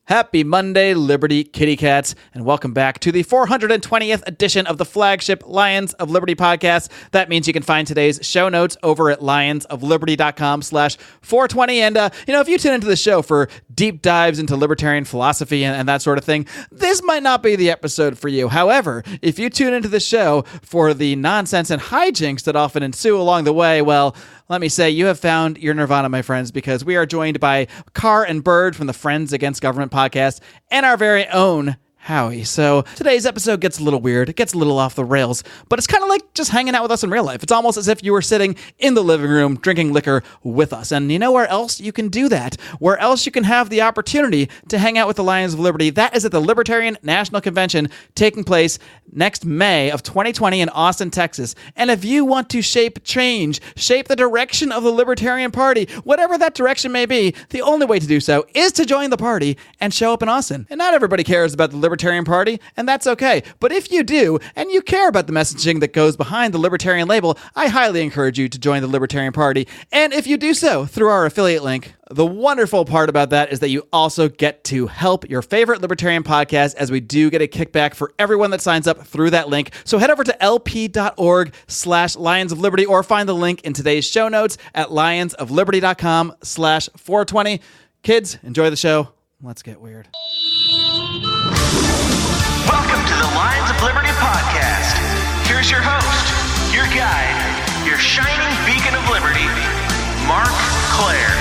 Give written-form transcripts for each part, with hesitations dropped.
Happy Monday, Liberty Kitty Cats, and welcome back to the 420th edition of the flagship Lions of Liberty podcast. That means you can find today's show notes over at lionsofliberty.com/420. And, if you tune into the show for deep dives into libertarian philosophy and that sort of thing, this might not be the episode for you. However, if you tune into the show for the nonsense and hijinks that often ensue along the way, well, let me say, you have found your nirvana, my friends, because we are joined by Carr and Bird from the Friends Against Government podcast and our very own Howie. So today's episode gets a little weird. It gets a little off the rails, but it's kind of like just hanging out with us in real life. It's almost as if you were sitting in the living room drinking liquor with us. And you know where else you can do that? Where else you can have the opportunity to hang out with the Lions of Liberty? That is at the Libertarian National Convention taking place next May of 2020 in Austin, Texas. And if you want to shape change, shape the direction of the Libertarian Party, whatever that direction may be, the only way to do so is to join the party and show up in Austin. And not everybody cares about the Libertarian Party, and that's okay. But if you do, and you care about the messaging that goes behind the Libertarian label, I highly encourage you to join the Libertarian Party. And if you do so through our affiliate link, the wonderful part about that is that you also get to help your favorite Libertarian podcast, as we do get a kickback for everyone that signs up through that link. So head over to lp.org/Lions of Liberty or find the link in today's show notes at lionsofliberty.com/420. Kids, enjoy the show. Let's get weird. Welcome to the Lions of Liberty podcast. Here's your host, your guide, your shining beacon of liberty, Marc Claire.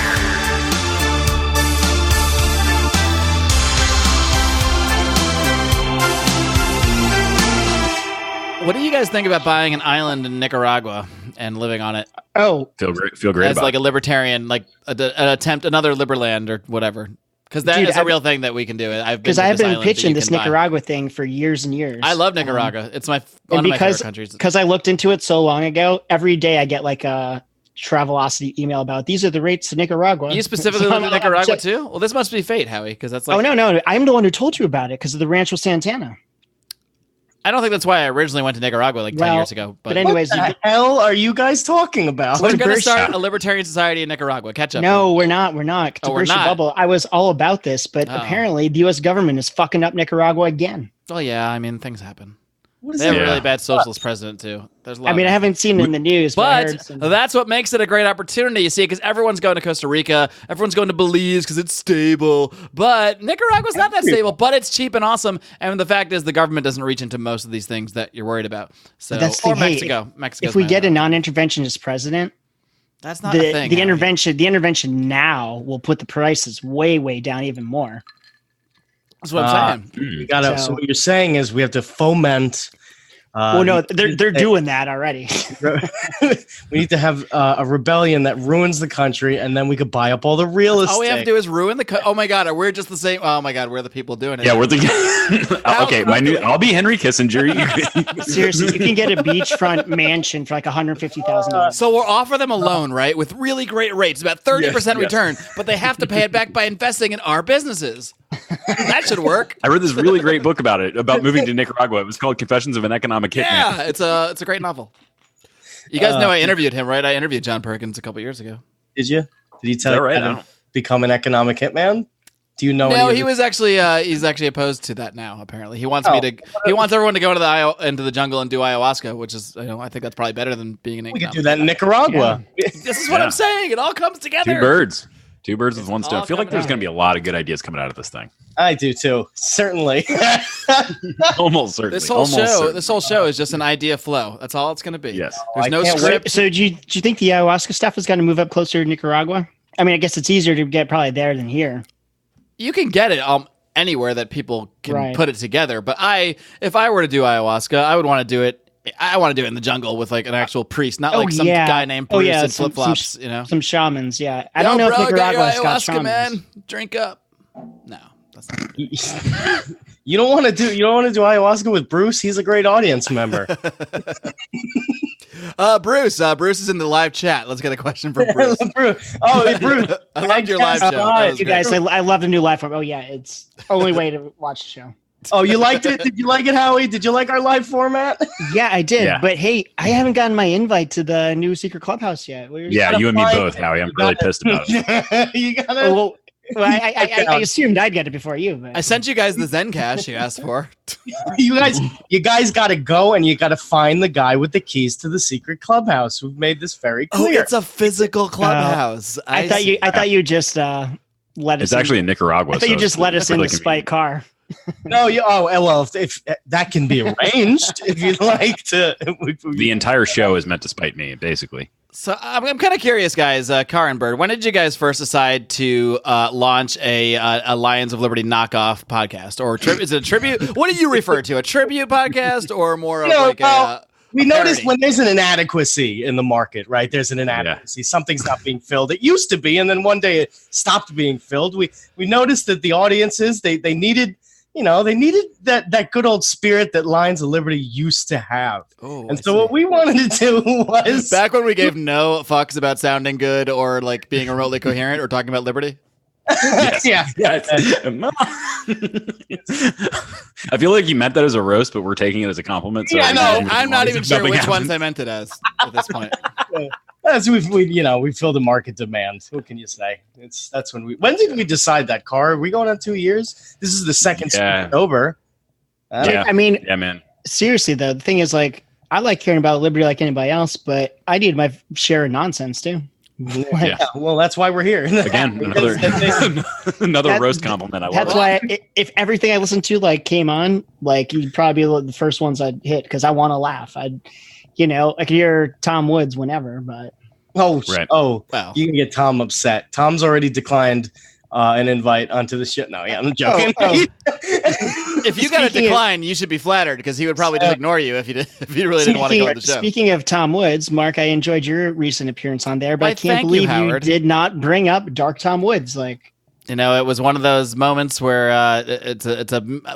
What do you guys think about buying an island in Nicaragua and living on it? Oh, feel great as about like a libertarian, like an attempt, another Liberland or whatever. Because that is a real thing that we can do. Because I've been pitching this Nicaragua thing for years and years. I love Nicaragua. It's one of my favorite countries. Because I looked into it so long ago, every day I get like a Travelocity email about these are the rates to Nicaragua. You specifically live in Nicaragua too? Well, this must be fate, Howie, because that's like... Oh, no. I'm the one who told you about it because of the Rancho Santana. I don't think that's why I originally went to Nicaragua like 10 years ago. But anyways, what the hell are you guys talking about? We're going to start a libertarian society in Nicaragua. Catch up. No, we're not. We're not. Oh, we're not. Bubble. I was all about this, but apparently the U.S. government is fucking up Nicaragua again. Oh, yeah. I mean, things happen. They have a really bad socialist president, too. There's a lot I haven't seen it in the news. But that's what makes it a great opportunity, you see, because everyone's going to Costa Rica. Everyone's going to Belize because it's stable. But Nicaragua's not that stable, but it's cheap and awesome. And the fact is the government doesn't reach into most of these things that you're worried about. So, or Mexico. If we get a non-interventionist president, that's not a thing. The intervention now will put the prices way, way down even more. That's what I'm saying. So what you're saying is we have to foment. They're doing that already. We need to have a rebellion that ruins the country, and then we could buy up all the real estate. All we have to do is ruin the. Oh my God, we're just the same. Oh my God, we're the people doing it. Yeah, we're the. Okay, I'll be Henry Kissinger. Seriously, you can get a beachfront mansion for like $150,000. So we'll offer them a loan, right, with really great rates, about 30% return, but they have to pay it back by investing in our businesses. That should work. I read this really great book about it, about moving to Nicaragua. It was called Confessions of an Economic Hitman. Yeah, it's a great novel. You guys know I interviewed him, right? I interviewed John Perkins a couple years ago. Did you? Did he tell you how to become an economic hitman? Do you know? No, he was actually he's actually opposed to that now. Apparently, he wants he wants everyone to go into the jungle and do ayahuasca, which is I think that's probably better than being an. We could do that in Nicaragua. Yeah. This is what I'm saying. It all comes together. Two birds with one stone. I feel like there's going to be a lot of good ideas coming out of this thing. I do too. Certainly. Almost certainly. This whole show is just an idea flow. That's all it's going to be. Yes. There's no script. So do you think the ayahuasca stuff is going to move up closer to Nicaragua? I mean, I guess it's easier to get probably there than here. You can get it anywhere that people can put it together. But if I were to do ayahuasca, I would want to do it. I want to do it in the jungle with like an actual priest, not like some guy named Bruce in flip flops. Some shamans. Yeah, I don't know if Nicaragua's got shamans. Man, drink up. No, that's not. You don't want to do ayahuasca with Bruce. He's a great audience member. Bruce is in the live chat. Let's get a question from Bruce. Bruce. I loved your live show. You guys, I love the new live form. Oh yeah, it's the only way to watch the show. Oh, you liked it? Did you like it, Howie? Did you like our live format? Yeah, I did. Yeah. But hey, I haven't gotten my invite to the new secret clubhouse yet. You and me both, Howie. I'm really pissed about it. You gotta. Well, I assumed I'd get it before you. But I sent you guys the Zencash you asked for. You guys got to go and you got to find the guy with the keys to the secret clubhouse. We've made this very Oh, clear. it's a physical clubhouse. I thought you just let us. It's actually in Nicaragua. I thought you just let us in really the spite car. No, if that can be arranged, if you'd like to. The entire show is meant to spite me, basically. So I'm kind of curious, guys. Car and Bird, when did you guys first decide to launch a Lions of Liberty knockoff podcast? Or is it a tribute? What do you refer to? A tribute podcast or more of we noticed when there's an inadequacy in the market, right? There's an inadequacy. Yeah. Something's not being filled. It used to be, and then one day it stopped being filled. We noticed that the audiences, they needed that good old spirit that Lions of Liberty used to have. Oh, and so what we wanted to do was... Back when we gave no fucks about sounding good or like being remotely coherent or talking about liberty? Yes. Yeah. I feel like you meant that as a roast, but we're taking it as a compliment. So I'm not even sure which ones I meant it as at this point. As we filled the market demand. What can you say? That's when did we decide that, Car? Are we going on 2 years? This is the second October. I mean, yeah, man. Seriously though, the thing is, like, I like hearing about liberty like anybody else, but I need my share of nonsense too. Yeah. Well, that's why we're here. Again, another roast compliment. That's why if everything I listened to like came on, like, you'd probably be the first ones I'd hit because I want to laugh. I could hear Tom Woods whenever, but wow. You can get Tom upset. Tom's already declined an invite onto the shit. No, yeah, I'm joking. If you got a decline, you should be flattered because he would probably just ignore you if you really didn't want to go on the show. Speaking of Tom Woods, Mark, I enjoyed your recent appeappeance on there, but I can't believe you did not bring up Dark Tom Woods. Like, it was one of those moments where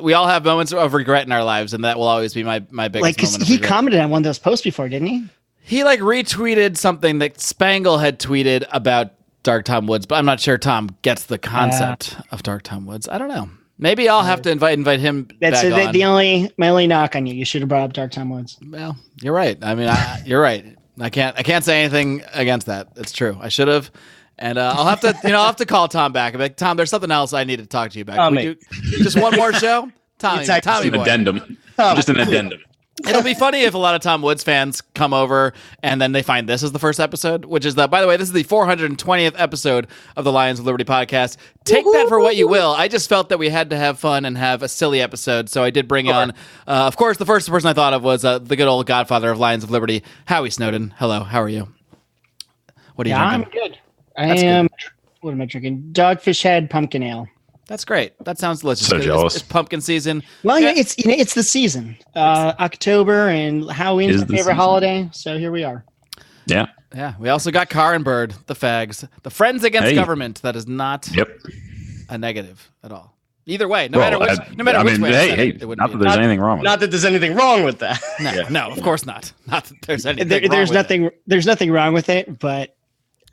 we all have moments of regret in our lives, and that will always be my biggest like, moment. He commented on one of those posts before, didn't he? He like retweeted something that Spangle had tweeted about Dark Tom Woods, but I'm not sure Tom gets the concept of Dark Tom Woods. I don't know. Maybe I'll have to invite him back on. My only knock on you. You should have brought up Dark Tom Woods. Well, you're right. I mean, you're right. I can't say anything against that. It's true. I should have. And I'll have to call Tom back. I'm like, Tom, there's something else I need to talk to you about. Just one more show? Tommy boy. Addendum. Just an addendum. It'll be funny if a lot of Tom Woods fans come over and then they find this is the first episode, which is by the way, this is the 420th episode of the Lions of Liberty podcast. Take that for what you will. I just felt that we had to have fun and have a silly episode. So I did bring on, of course, the first person I thought of was the good old godfather of Lions of Liberty, Howie Snowden. Hello. How are you? What are you drinking? I'm good. Good. What am I drinking? Dogfish Head Pumpkin Ale. That's great. That sounds delicious. So jealous. It's pumpkin season. Well, yeah, it's the season. October and Halloween's my favorite holiday. So here we are. Yeah. Yeah. We also got Car and Bird, the fags, the friends against government. That is not a negative at all. Either way, no matter which way. Not that there's anything wrong with Not that there's anything wrong with that. No, of course not. Not that there's anything. There's nothing wrong with it, but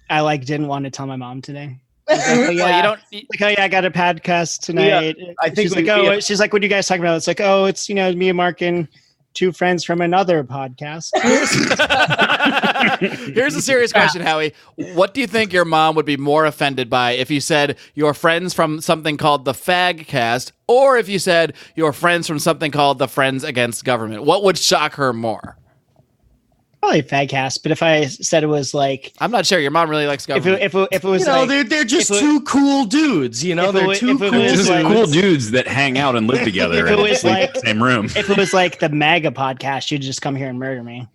I didn't want to tell my mom today. I got a podcast tonight. Yeah, I think she's like, what are you guys talking about? It's like, it's me and Mark and two friends from another podcast. Here's a serious question, Howie. What do you think your mom would be more offended by if you said your friends from something called the Fag Cast, or if you said your friends from something called the Friends Against Government? What would shock her more? Probably Fagcast, but if I said it was like, I'm not sure. Your mom really likes government. If it was, they're just two cool dudes. They're two cool dudes that hang out and live together in the same room. If it was like the MAGA podcast, you'd just come here and murder me.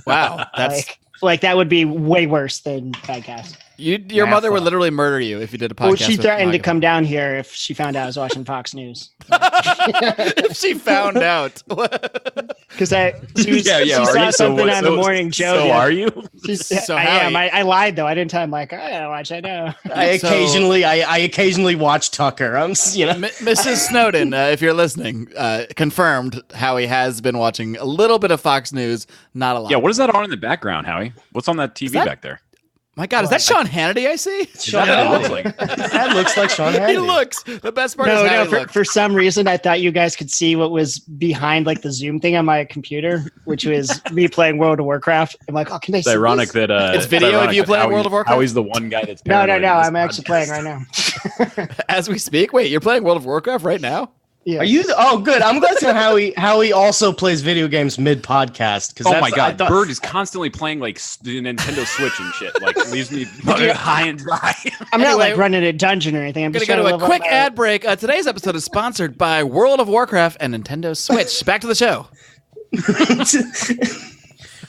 Wow, that's like that would be way worse than Fagcast. Your mother would literally murder you if you did a podcast. Well, she threatened to come down here if she found out I was watching Fox News. If she found out, because she saw something on the morning show. So are you? I am. I lied though. I didn't tell him. Like, I gotta watch. I know. I occasionally watch Tucker. Mrs. Snowden, if you're listening, confirmed Howie has been watching a little bit of Fox News, not a lot. Yeah, what is that on in the background, Howie? What's on that TV back there? My God, is that Sean Hannity I see? That looks like Sean Hannity. He looks. The best part is how he looks. For some reason, I thought you guys could see what was behind like the Zoom thing on my computer, which was me playing World of Warcraft. I'm like, oh, can I see ironic this? that it's video of you playing World of Warcraft? Howie's the one guy that's No. I'm actually playing right now. As we speak? Wait, you're playing World of Warcraft right now? Yeah. Are you? Oh, good. I'm glad to know Howie also plays video games mid podcast. Oh my God, Bird is constantly playing like the Nintendo Switch and shit. Like leaves me high and dry. I'm not like running a dungeon or anything. I'm going just to go to a quick ad break. Today's episode is sponsored by World of Warcraft and Nintendo Switch. Back to the show.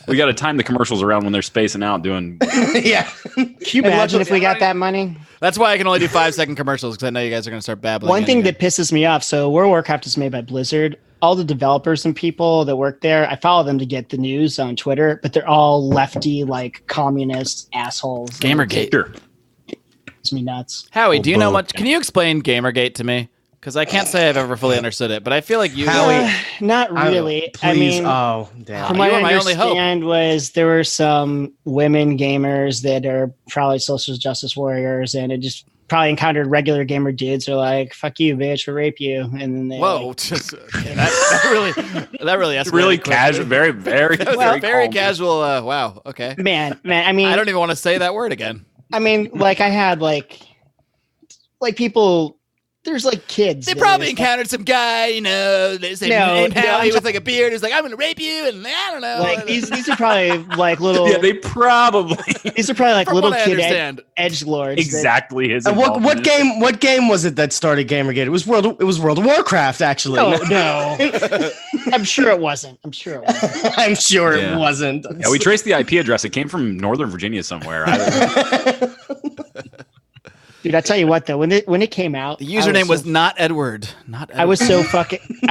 We got to time the commercials around when they're spacing out doing. Yeah. Can you imagine if we got that money? That's why I can only do 5-second commercials because I know you guys are going to start babbling. One thing that pisses me off. So World of Warcraft is made by Blizzard. All the developers and people that work there, I follow them to get the news on Twitter, but they're all lefty, like communist assholes. Gamergate. Sure. It's me nuts. Howie, do you know much? Can you explain Gamergate to me? Because I can't say I've ever fully understood it, but I feel like you. Not really. Please. I mean, damn. from what I understand was there were some women gamers that are probably social justice warriors, and it just probably encountered regular gamer dudes who are like, "Fuck you, bitch, we'll rape you," and then they. Whoa, that really It's really casual, very very casual. Wow. Okay. Man. I mean, I don't even want to say that word again. I mean, like I had like people. There's like kids. They probably encountered some guy, named Howie with like a beard who's like, I'm gonna rape you, and I don't know. Like these are probably like little. Yeah, they probably. These are probably like little kid Exactly edgelords. his. What game was it that started Gamergate? It was World of Warcraft, actually. No. I'm sure it wasn't. I'm sure it wasn't. Yeah, we traced the IP address. It came from Northern Virginia somewhere. Dude, I tell you what though, when it came out, the username was not Edward. Not Edward. I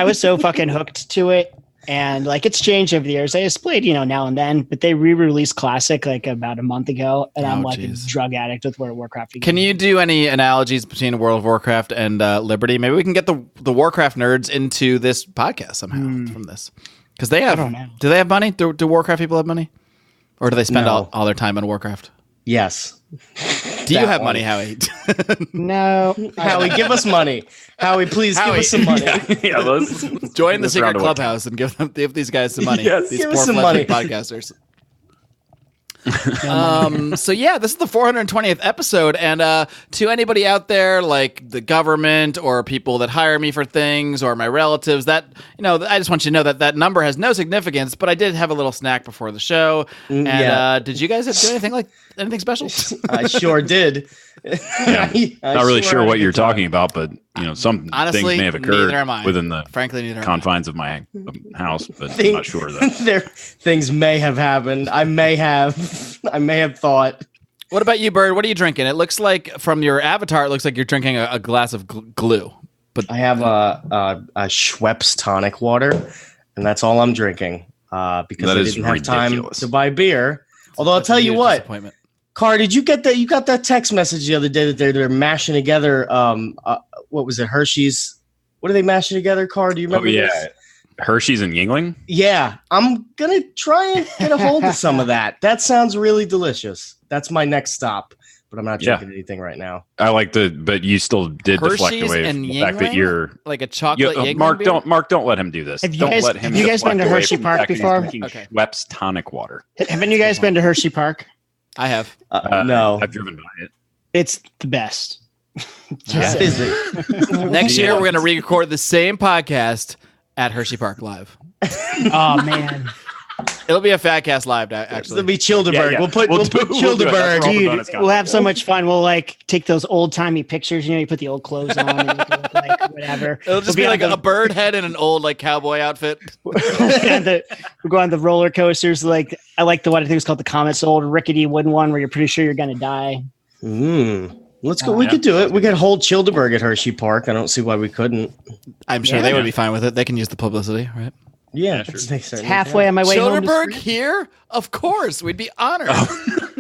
was so fucking hooked to it, and like it's changed over the years. I just played, now and then, but they re-released Classic like about a month ago, and I'm like a drug addict with World of Warcraft. Can you do any analogies between World of Warcraft and Liberty? Maybe we can get the Warcraft nerds into this podcast somehow from this, because they have. I don't know. Do they have money? Do Warcraft people have money, or do they spend all their time on Warcraft? Yes. Do you have money, Howie? No. Howie, give us money. Howie, please give us some money. Yeah, let's join the secret clubhouse and give these guys some money. Yes, these give poor us some money. Podcasters. So yeah, this is the 420th episode, and to anybody out there like the government or people that hire me for things or my relatives, that I just want you to know that number has no significance, but I did have a little snack before the show. And did you guys do anything special? I sure did. Yeah. Not really sure what you're talking about, but some honestly, things may have occurred within the neither confines of my house, but I'm not sure that things may have happened. I may have thought. What about you, Bird? What are you drinking? It looks like from your avatar, it looks like you're drinking a glass of glue. But I have a Schweppes tonic water, and that's all I'm drinking because I didn't have time to buy beer. Although I'll tell you what, Car, did you get that? You got that text message the other day that they're mashing together. What was it? Hershey's. What are they mashing together? Car, do you remember? This? Hershey's and Yingling. Yeah, I'm gonna try and get a hold of some of that. That sounds really delicious. That's my next stop, but I'm not drinking anything right now. I like but you still did deflect away from the fact that you're like a chocolate. Mark, don't let him do this. Have you guys been to Hershey Park before? Okay. Schweppes tonic water. Haven't you guys been to Hershey Park? I have. No, I've driven by it. It's the best. Is it? Next year, we're going to re-record the same podcast at Hershey Park Live. Oh, man. It'll be a Fat Cast Live, actually. It'll be Childeberg. Yeah. We'll put Childeberg. Dude, we'll have so much fun. We'll take those old-timey pictures. You put the old clothes on and you can look like whatever. It'll just be like a bird head and an old cowboy outfit. We'll go on the roller coasters. I like the one I think it's called the Comet's old rickety wooden one where you're pretty sure you're going to die. Let's go. We could do it. We could hold Childeberg at Hershey Park. I don't see why we couldn't. I'm sure they would be fine with it. They can use the publicity, right? Yeah, it's halfway on my way home. Childerberg here? Of course, we'd be honored.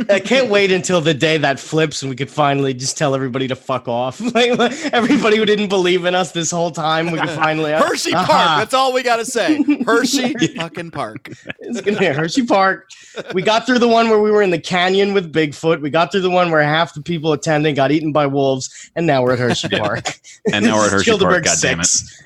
I can't wait until the day that flips and we could finally just tell everybody to fuck off. Like everybody who didn't believe in us this whole time, we could finally Hershey Park. That's all we gotta say. Hershey fucking Park. It's gonna be Hershey Park. We got through the one where we were in the canyon with Bigfoot. We got through the one where half the people attending got eaten by wolves, and now we're at Hershey Park. And now we're at Hershey Park. Childerberg God damn it. 6.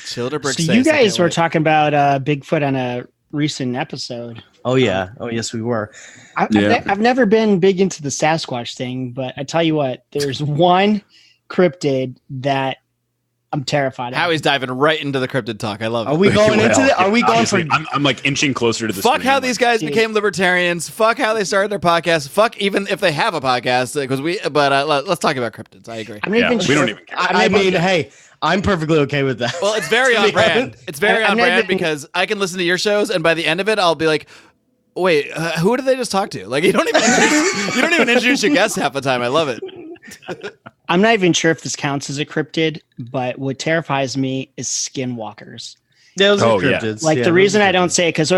Childerberg. So you guys were talking about Bigfoot on a recent episode. Oh yeah. Oh yes, we were. I've never been big into the Sasquatch thing, but I tell you what, there's one cryptid that I'm terrified of. Howie's diving right into the cryptid talk. I love it. Are we going into it? Are we going for? I'm like inching closer to the Fuck screen. how these guys became libertarians. Fuck how they started their podcast. Fuck even if they have a podcast, because we. But let's talk about cryptids. I agree. I'm not even we sure. don't even care. I mean, hey, I'm perfectly okay with that. Well, it's very on brand. It's very on brand because I can listen to your shows, and by the end of it, I'll be like, "Wait, who did they just talk to?" Like you don't even introduce your guests half the time. I love it. I'm not even sure if this counts as a cryptid, but what terrifies me is skinwalkers. Those are yeah. cryptids. Like the reason I don't say it because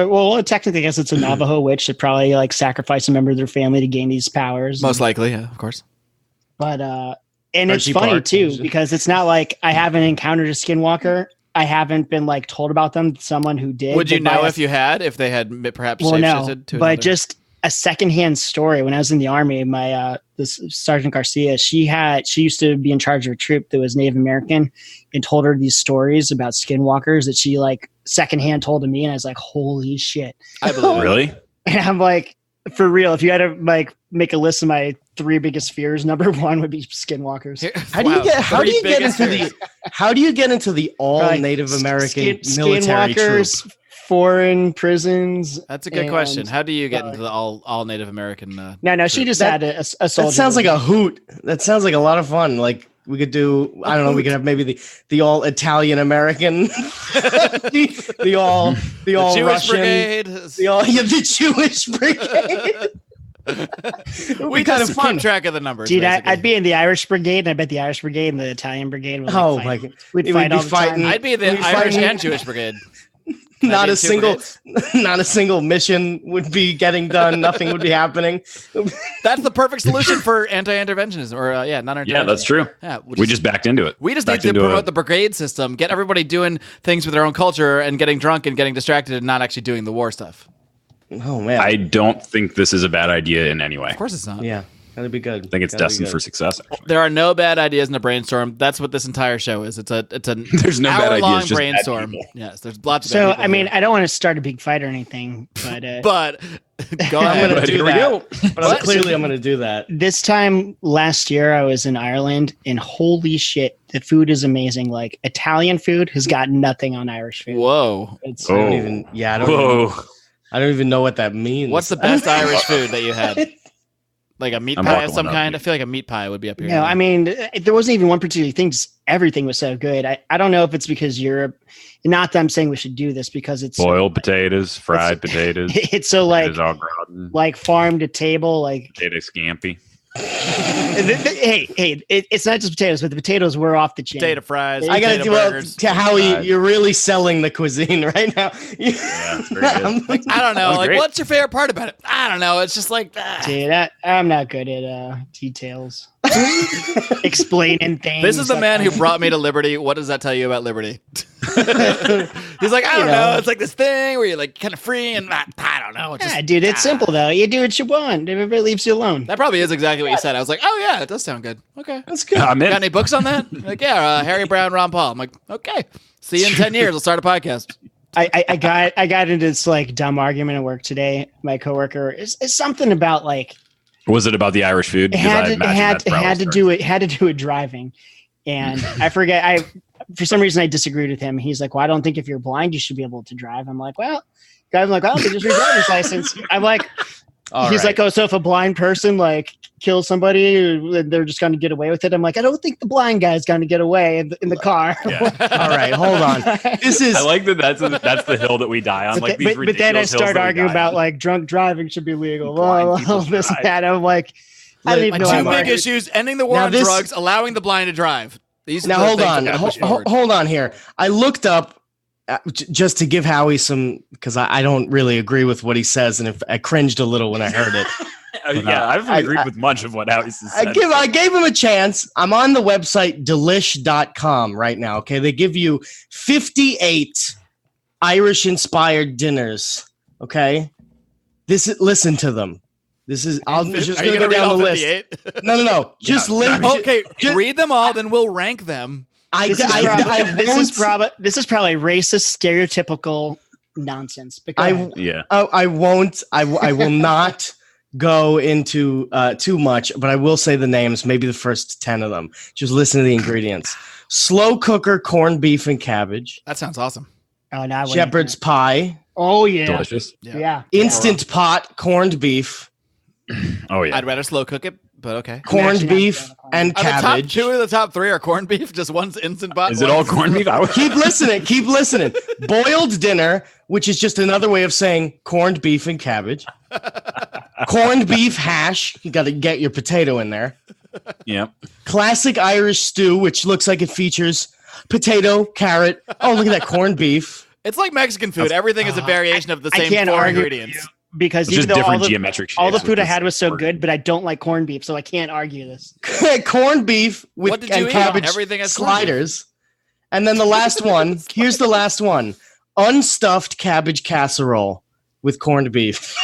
technically I guess it's a Navajo witch that probably like sacrificed a member of their family to gain these powers. Most likely, yeah, of course. But and it's Hershey funny Park. too because it's not like I haven't encountered a skinwalker. I haven't been like told about them. Someone who did. Would you know if they had perhaps no, shapeshifted to but another? just a secondhand story. When I was in the Army, my this Sergeant Garcia, she used to be in charge of a troop that was Native American, and told her these stories about skinwalkers that she like secondhand told to me, and I was like, holy shit! I believe it. Really? And I'm like, for real. If you had to like make a list of my 3 biggest fears, number 1 would be skinwalkers. How do you get into the all Native American military troop? Skinwalkers, foreign prisons. That's a good question. How do you get into the all Native American? No, she just had a soldier. That sounds like a hoot. That sounds like a lot of fun. Like we could do. I don't know. We could have maybe the all Italian American, the all Jewish Russian, brigade. the Jewish brigade. We kind of keep track of the numbers. Dude, I'd be in the Irish brigade, and I bet the Irish brigade and the Italian brigade would my God. We'd fight all the time. I'd be the Irish and Jewish brigade. Not a single mission would be getting done. Nothing would be happening. That's the perfect solution for anti-interventionism, or non-interventionism. Yeah, that's true. Yeah, we just backed into it. We just need to promote the brigade system, get everybody doing things with their own culture, and getting drunk and getting distracted, and not actually doing the war stuff. Oh man, I don't think this is a bad idea in any way. Of course, it's not. Yeah. That'd be good. I think it's destined for success. Actually. There are no bad ideas in a brainstorm. That's what this entire show is. It's a there's no bad ideas, just brainstorm. Bad yes, there's lots of. So I mean, I don't want to start a big fight or anything, but go ahead. I'm going to do that. But clearly, I'm going to do that. This time last year, I was in Ireland, and holy shit, the food is amazing. Like Italian food has got nothing on Irish food. Whoa! I don't even know what that means. What's the best Irish food that you had? Like a meat pie of some kind? I feel like a meat pie would be up here. No, I mean, there wasn't even one particular thing. Just everything was so good. I don't know if it's because Europe, not that I'm saying we should do this because it's boiled potatoes, fried potatoes. It's so like farm to table, like potato scampi. Hey, it's not just potatoes, but the potatoes were off the chain. Potato fries. I got to Howie, you're really selling the cuisine right now. Yeah, it's very good. I don't know. Like, great. what's your favorite part about it? I don't know. It's just like, dude, I'm not good at details. Explaining things. This is the man who brought me to Liberty. What does that tell you about Liberty? He's like, I don't know. It's like this thing where you're like kind of free and I don't know. Dude, it's simple though. You do what you want. Everybody leaves you alone. That probably is exactly what you said. I was like, oh yeah, it does sound good. Okay, that's good. Got any books on that? Like, yeah, Harry Brown, Ron Paul. I'm like, okay. See you in 10 years. We'll start a podcast. I got into this like dumb argument at work today. My coworker is something about like. Was it about the Irish food? It had to do with driving, and I forget. For some reason I disagreed with him. He's like, "Well, I don't think if you're blind you should be able to drive." I'm like, "Well," I'm like, "Well, they just your driver's license." I'm like, he's like, "Oh, so if a blind person like kills somebody, they're just going to get away with it?" I'm like, "I don't think the blind guy's going to get away in the car." Yeah. All right, hold on. I like that. That's the hill that we die on. But then I start arguing about like drunk driving should be legal. This and that. I'm like, I don't even know. Two big issues: ending the war on drugs, allowing the blind to drive. Now hold on here. I looked up just to give Howie some, because I don't really agree with what he says, and if I cringed a little when I heard it. I haven't agreed with much of what Howie said. I gave him a chance. I'm on the website delish.com right now. Okay, they give you 58 Irish-inspired dinners. Okay, listen to them. This is. I'm just going to go down the list. No. Just listen. Okay, read them all, then we'll rank them. This is probably racist, stereotypical nonsense. I won't. I will not go into too much, but I will say the names. Maybe the first 10 of them. Just listen to the ingredients: slow cooker corned beef and cabbage. That sounds awesome. Oh, now shepherd's pie. Oh yeah, delicious. Yeah. Instant pot corned beef. Oh yeah. I'd rather slow cook it, but okay. Corned beef and cabbage. Two of the top three are corned beef. Just one's instant pot. Is it all corned beef? Keep listening. Boiled dinner, which is just another way of saying corned beef and cabbage. Corned beef hash. You got to get your potato in there. Yep. Classic Irish stew, which looks like it features potato, carrot. Oh, look at that corned beef. It's like Mexican food. Everything is a variation of the same four ingredients. Because it's even just though different geometric all the food I had was so good, but I don't like corned beef, so I can't argue this. Corned beef with and cabbage sliders. And then the last one, here's the last one. Unstuffed cabbage casserole with corned beef.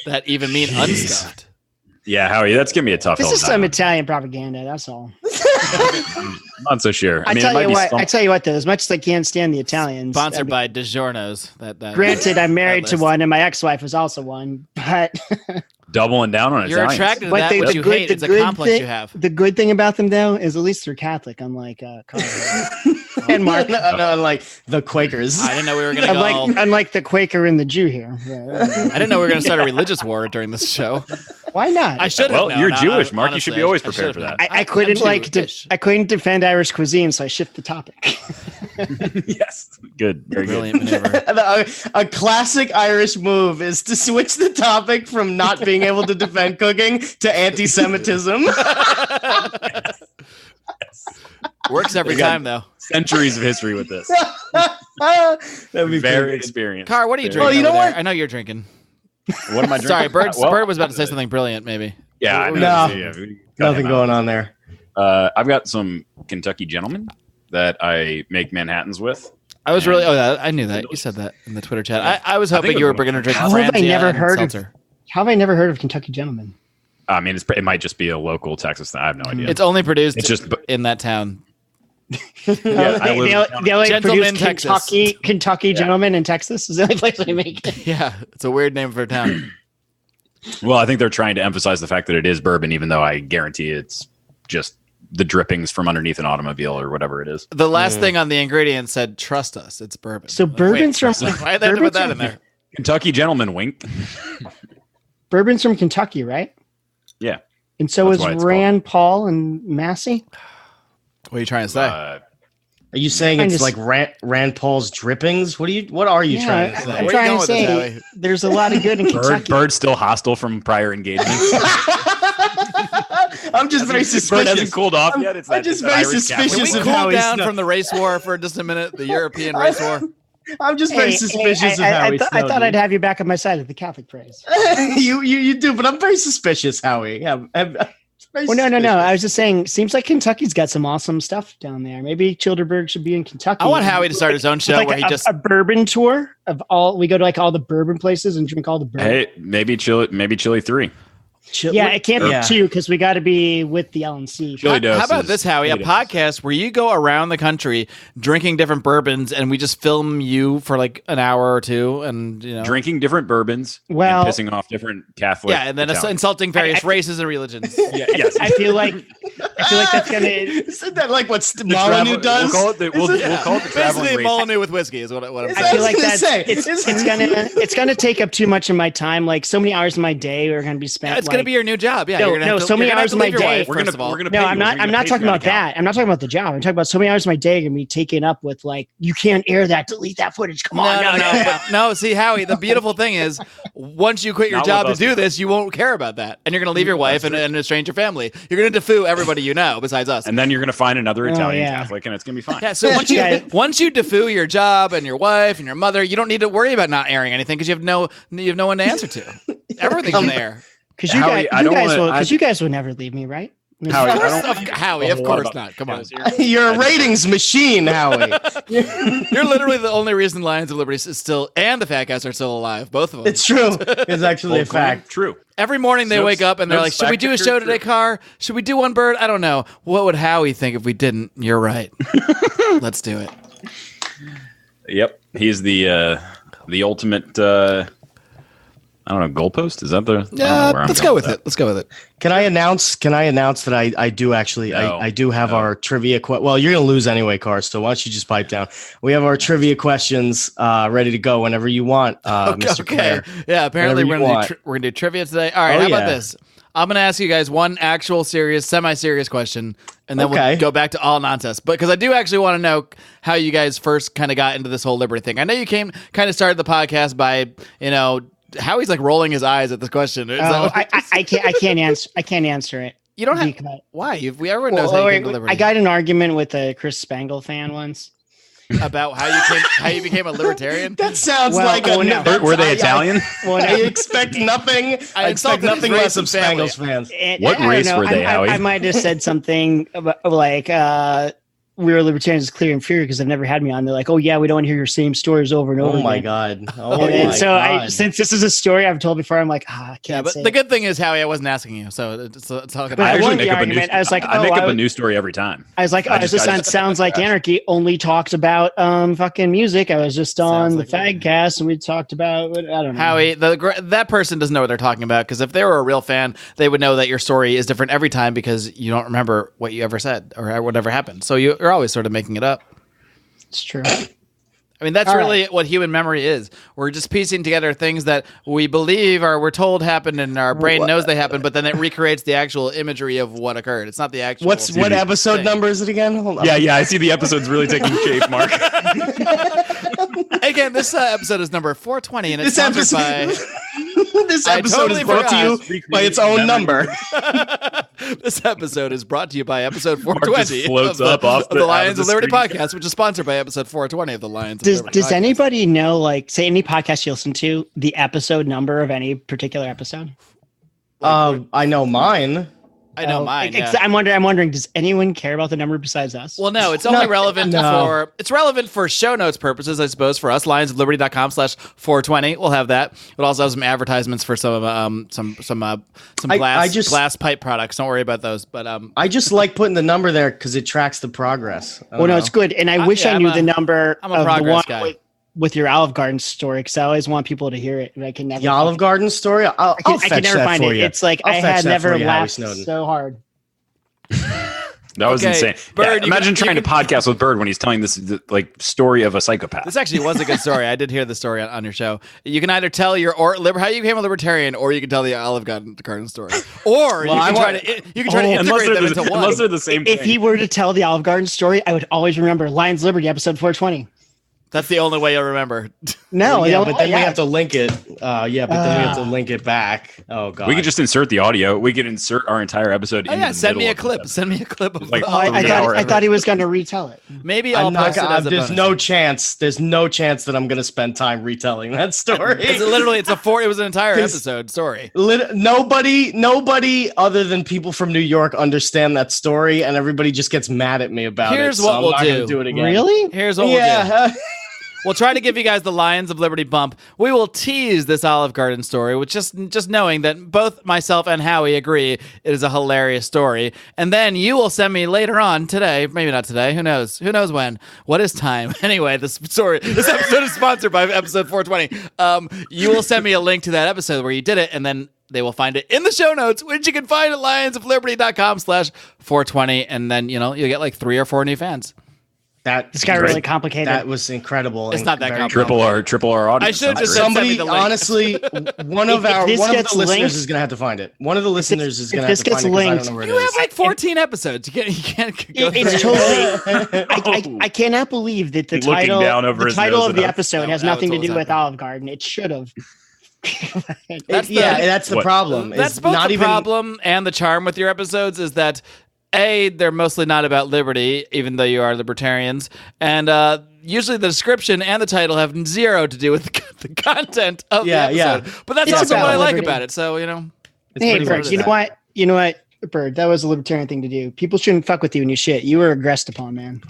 That even mean unstuffed? Yeah, Howie, that's giving me a tough. This is some Italian propaganda. That's all. I'm not so sure. I tell you what, though, as much as I can't stand the Italians, sponsored by DiGiorno's. Granted, I'm married to one, and my ex-wife was also one, but doubling down on You're Italians. attracted to that, which you hate. It's a complex you have. The good thing about them, though, is at least they're Catholic, unlike and Marc. No, like the Quakers. I didn't know we were going to go. Unlike the Quaker and the Jew here. I didn't know we were going to start a religious war during this show. Why not? I should have. Well, you're Jewish, Marc. You should be always prepared for that. I couldn't defend Irish cuisine, so I shift the topic. Yes, good, very brilliant maneuver. A classic Irish move is to switch the topic from not being able to defend cooking to anti-Semitism. Works every time, though. Centuries of history with this. That'd be very experienced. Car, what are you drinking? Oh, you know what? I know you're drinking. What am I drinking? Sorry, Bird was about to say something brilliant, maybe. Yeah, I know. Nothing going on there. I've got some Kentucky Gentlemen that I make Manhattans with. I was really. I knew that. You said that in the Twitter chat. I was hoping you were going to drink How have I never heard of Kentucky Gentlemen? I mean, it might just be a local Texas thing. I have no idea. It's only produced in that town. The only Gentleman, Kentucky Gentlemen in Texas is the only place they make it. Yeah, it's a weird name for a town. Well, I think they're trying to emphasize the fact that it is bourbon, even though I guarantee it's just the drippings from underneath an automobile or whatever it is. The last thing on the ingredients said, "Trust us, it's bourbon." So bourbon's from. Why did they have to put that in there? Kentucky Gentleman, wink. Bourbon's from Kentucky, right? Yeah. And so is Rand Paul and Massey. What are you trying to say? Are you saying it's like Rand Paul's drippings? What are you trying to say? I'm trying to say there's a lot of good in Kentucky. Bird's still hostile from prior engagements. I'm just very suspicious. Bird hasn't cooled off yet. I'm just very suspicious of how he's down from the race war for just a minute. The European race war. I'm just very suspicious of Howie. I thought I'd have you back on my side of the Catholic praise. you do, but I'm very suspicious, Howie. Well, no. I was just saying, seems like Kentucky's got some awesome stuff down there. Maybe Childerberg should be in Kentucky. I want Howie to start his own show where he just a bourbon tour of all. We go to like all the bourbon places and drink all the bourbon. Hey, maybe Chili 3. It can't be 2 because we got to be with the LNC. How about this, Howie? A podcast where you go around the country drinking different bourbons, and we just film you for like an hour or two, and drinking different bourbons, and pissing off different Catholic, and then insulting various races and religions. Yes, I feel like that's gonna. Isn't that like what Molyneux does? We'll call it the traveling basically race. Molyneux with whiskey is what I'm saying. I feel like it's gonna take up too much of my time. Like so many hours of my day are gonna be spent. It's gonna be your new job. Yeah, so many hours of my day. We're gonna. No, I'm not talking about that. I'm not talking about the job. I'm talking about so many hours of my day gonna be taken up with like you can't air that, delete that footage. Come on, no. See, Howie, the beautiful thing is, once you quit your job to do this, you won't care about that, and you're gonna leave your wife and estrange your family. You're gonna defoo everybody you know besides us. And then you're going to find another Italian yeah. Catholic, and it's going to be fine. Yeah, so once you defoo your job and your wife and your mother, you don't need to worry about not airing anything because you have no one to answer to. Everything's in the air. Because Howie, you guys would never leave me, right? Howie, of course not. Come on. You're a ratings machine, Howie. You're literally the only reason Lions of Liberty is still, and the Fat Cats are still alive. Both of them. It's true. It's actually a fact. True. Every morning they wake up and they're like, should we do a show today, Car? Should we do one bird? I don't know. What would Howie think if we didn't? You're right. Let's do it. Yep. He's the ultimate... I don't know, goalpost? Is that the... Let's go with it. Let's go with it. Can I announce that I do actually I do have our trivia well, you're gonna lose anyway, Car, so why don't you just pipe down? We have our trivia questions ready to go whenever you want, Mr. Claire. Yeah, apparently we're gonna do trivia today. All right, how about this? I'm gonna ask you guys one actual serious, semi-serious question, and then we'll go back to all nonsense. But because I do actually want to know how you guys first kind of got into this whole Liberty thing. I know you kind of started the podcast by, Howie's like rolling his eyes at this question. I can't answer it. You don't have why? Everyone knows how you came to Liberty. I got an argument with a Chris Spangle fan once about how you became a libertarian. That sounds were they Italian? I expect nothing. I expect nothing less of Spangle's fans. What race were they, Howie? I might have said something about, like. We were libertarians is clear and fear because they've never had me on. They're like, oh yeah, we don't want to hear your same stories over and over. Oh my again. God. Since this is a story I've told before, I'm like, I can't. Yeah, but the good thing is, Howie, I wasn't asking you, so it's all good. I actually make up a new. I was like, I make up a new story every time. I was like, this sounds like anarchy. Only talked about fucking music. I was just on the Fagcast and we talked about I don't know. Howie, that person doesn't know what they're talking about because if they were a real fan, they would know that your story is different every time because you don't remember what you ever said or whatever happened. So you're always sort of making it up. It's true. I mean, that's really what human memory is. We're just piecing together things that we believe or we're told happened and our brain knows they happened, but then it recreates the actual imagery of what occurred. It's not the actual... What episode number is it again? Hold on. Yeah, I see the episode's really taking shape, Mark. Again, this episode is number 420, and it's sponsored by... This episode is brought to you by its own number. This episode is brought to you by episode 420 of the Lions of Liberty podcast, which is sponsored by episode 420 of the Lions of Liberty podcast. Does anybody know, like, say any podcast you listen to, the episode number of any particular episode? I know mine. I know mine. Yeah. I'm wondering, does anyone care about the number besides us? Well, no, it's only relevant for show notes purposes, I suppose, for us. lionsofliberty.com/420. We'll have that. We'll also have some advertisements for some glass pipe products. Don't worry about those. But I just like putting the number there because it tracks the progress. No, it's good. And I wish I knew the number I'm a progress the one guy. With your Olive Garden story, because I always want people to hear it, and I can never. The Olive Garden story? I can never find it. It's like I had never laughed so hard. That was insane. Bird, imagine trying to podcast with Bird when he's telling this story of a psychopath. This actually was a good story. I did hear the story on your show. You can either tell how you became a libertarian, or you can tell the Olive Garden story, or you can try to integrate them into one. Unless they're the same thing. If he were to tell the Olive Garden story, I would always remember Lions Liberty episode 420. That's the only way you'll remember. No, but then we have to link it. Then we have to link it back. Oh god. We could just insert the audio. We could insert our entire episode. Send me a clip. Send me a clip of I thought he was going to retell it. Maybe I'll post it as a bonus. No chance. There's no chance that I'm going to spend time retelling that story. It was an entire episode story. Nobody other than people from New York understand that story, and everybody just gets mad at me about it. Here's what we'll do. Do it again. Really? Here's what we'll do. We'll try to give you guys the Lions of Liberty bump. We will tease this Olive Garden story with just knowing that both myself and Howie agree it is a hilarious story. And then you will send me later on today, maybe not today, who knows? Who knows when? What is time? Anyway, this episode is sponsored by episode 420. You will send me a link to that episode where you did it, and then they will find it in the show notes, which you can find at lionsofliberty.com/420. And then, you'll get like 3 or 4 new fans. This got really complicated. That was incredible. It's not that complicated. Triple our audience. I should have just somebody. Honestly, one of the listeners is going to have to find it. One of the listeners is going to have to find it. I don't know where it is. You have like 14 episodes. You can't go it's totally. I cannot believe that the title of the episode has nothing to do with Olive Garden. It should have. That's the problem. That's both the problem and the charm with your episodes is that they're mostly not about liberty, even though you are libertarians, and usually the description and the title have zero to do with the content of the episode. Yeah. But that's also what I like about it. So, Hey, Bird, you know what, Bird, that was a libertarian thing to do. People shouldn't fuck with you when you shit. You were aggressed upon, man.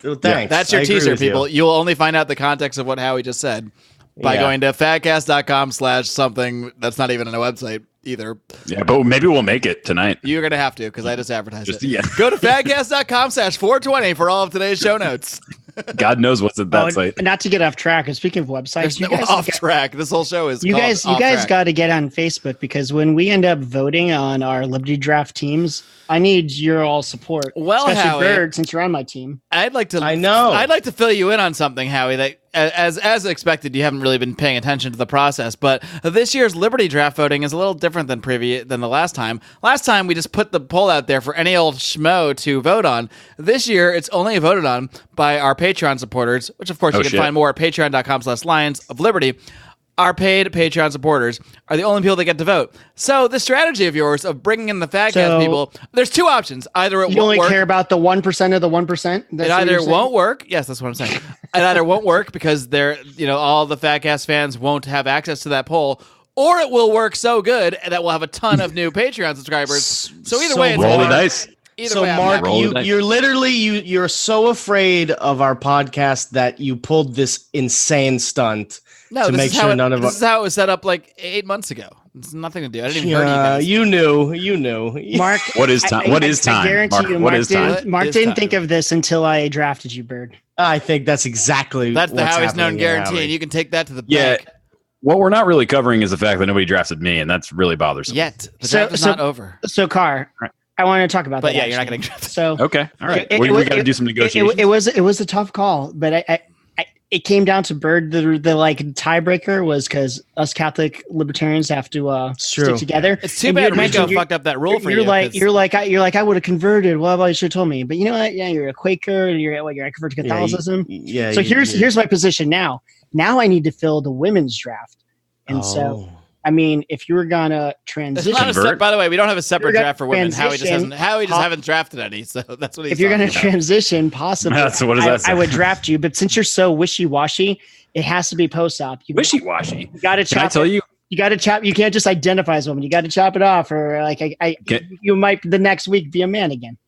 Well, thanks. That's your teaser, people. You'll only find out the context of what Howie just said by going to fadcast.com/something. That's not even on a website either. Yeah, but maybe we'll make it tonight. You're going to have to, because I just advertised it. Yeah. Go to fadcast.com/420 for all of today's show notes. God knows what's at that site. Not to get off track. And speaking of websites, track. This whole show is you guys got to get on Facebook, because when we end up voting on our Liberty Draft teams, I need your all support. Well, especially Howie, Bird, since you're on my team. I'd like to fill you in on something, Howie, that as expected, you haven't really been paying attention to the process, but this year's Liberty Draft voting is a little different than the last time. Last time we just put the poll out there for any old schmo to vote on. This year it's only voted on by our Patreon supporters, which of course you can find more at patreon.com/Lions of Liberty. Our paid Patreon supporters are the only people that get to vote. So the strategy of yours of bringing in the Fadcast people, there's two options. Either it won't work. You only care about the 1% of the 1%? It either won't work. Yes, that's what I'm saying. It either won't work because all the Fadcast fans won't have access to that poll, or it will work so good that we'll have a ton of new Patreon subscribers. So either way, it's roll the dice. So Mark, you're so afraid of our podcast that you pulled this insane stunt. No, this is how it was set up like 8 months ago. It's nothing to do. I didn't even hear you guys. You knew. Mark, what is time? What is time? I guarantee you, Mark didn't think of this until I drafted you, Bird. I think that's exactly that's the Howie's known guarantee, and you can take that to the bank. What we're not really covering is the fact that nobody drafted me, and that's really bothersome. Yet the draft is not over. So, Carr, I want to talk about that. But yeah, you're not getting drafted. So okay, all right. We got to do some negotiations. It was a tough call, but it came down to Bird. The tiebreaker was because us Catholic libertarians have to stick together. It's too bad Rico fucked up that rule for you. You're like I would have converted. Well, you should have told me. But you know what? Yeah, you're a Quaker. You're a convert to Catholicism. Yeah. So here's my position now. Now I need to fill the women's draft, and so. I mean, if you were gonna transition, by the way, we don't have a separate draft for women. Howie just haven't drafted any, so that's what he's. If you're gonna transition, possibly, what does that say? I would draft you, but since you're so wishy-washy, it has to be post-op. Wishy-washy. You got to chop. Can I tell you? You got to chop. You can't just identify as a woman. You got to chop it off, or you might the next week be a man again.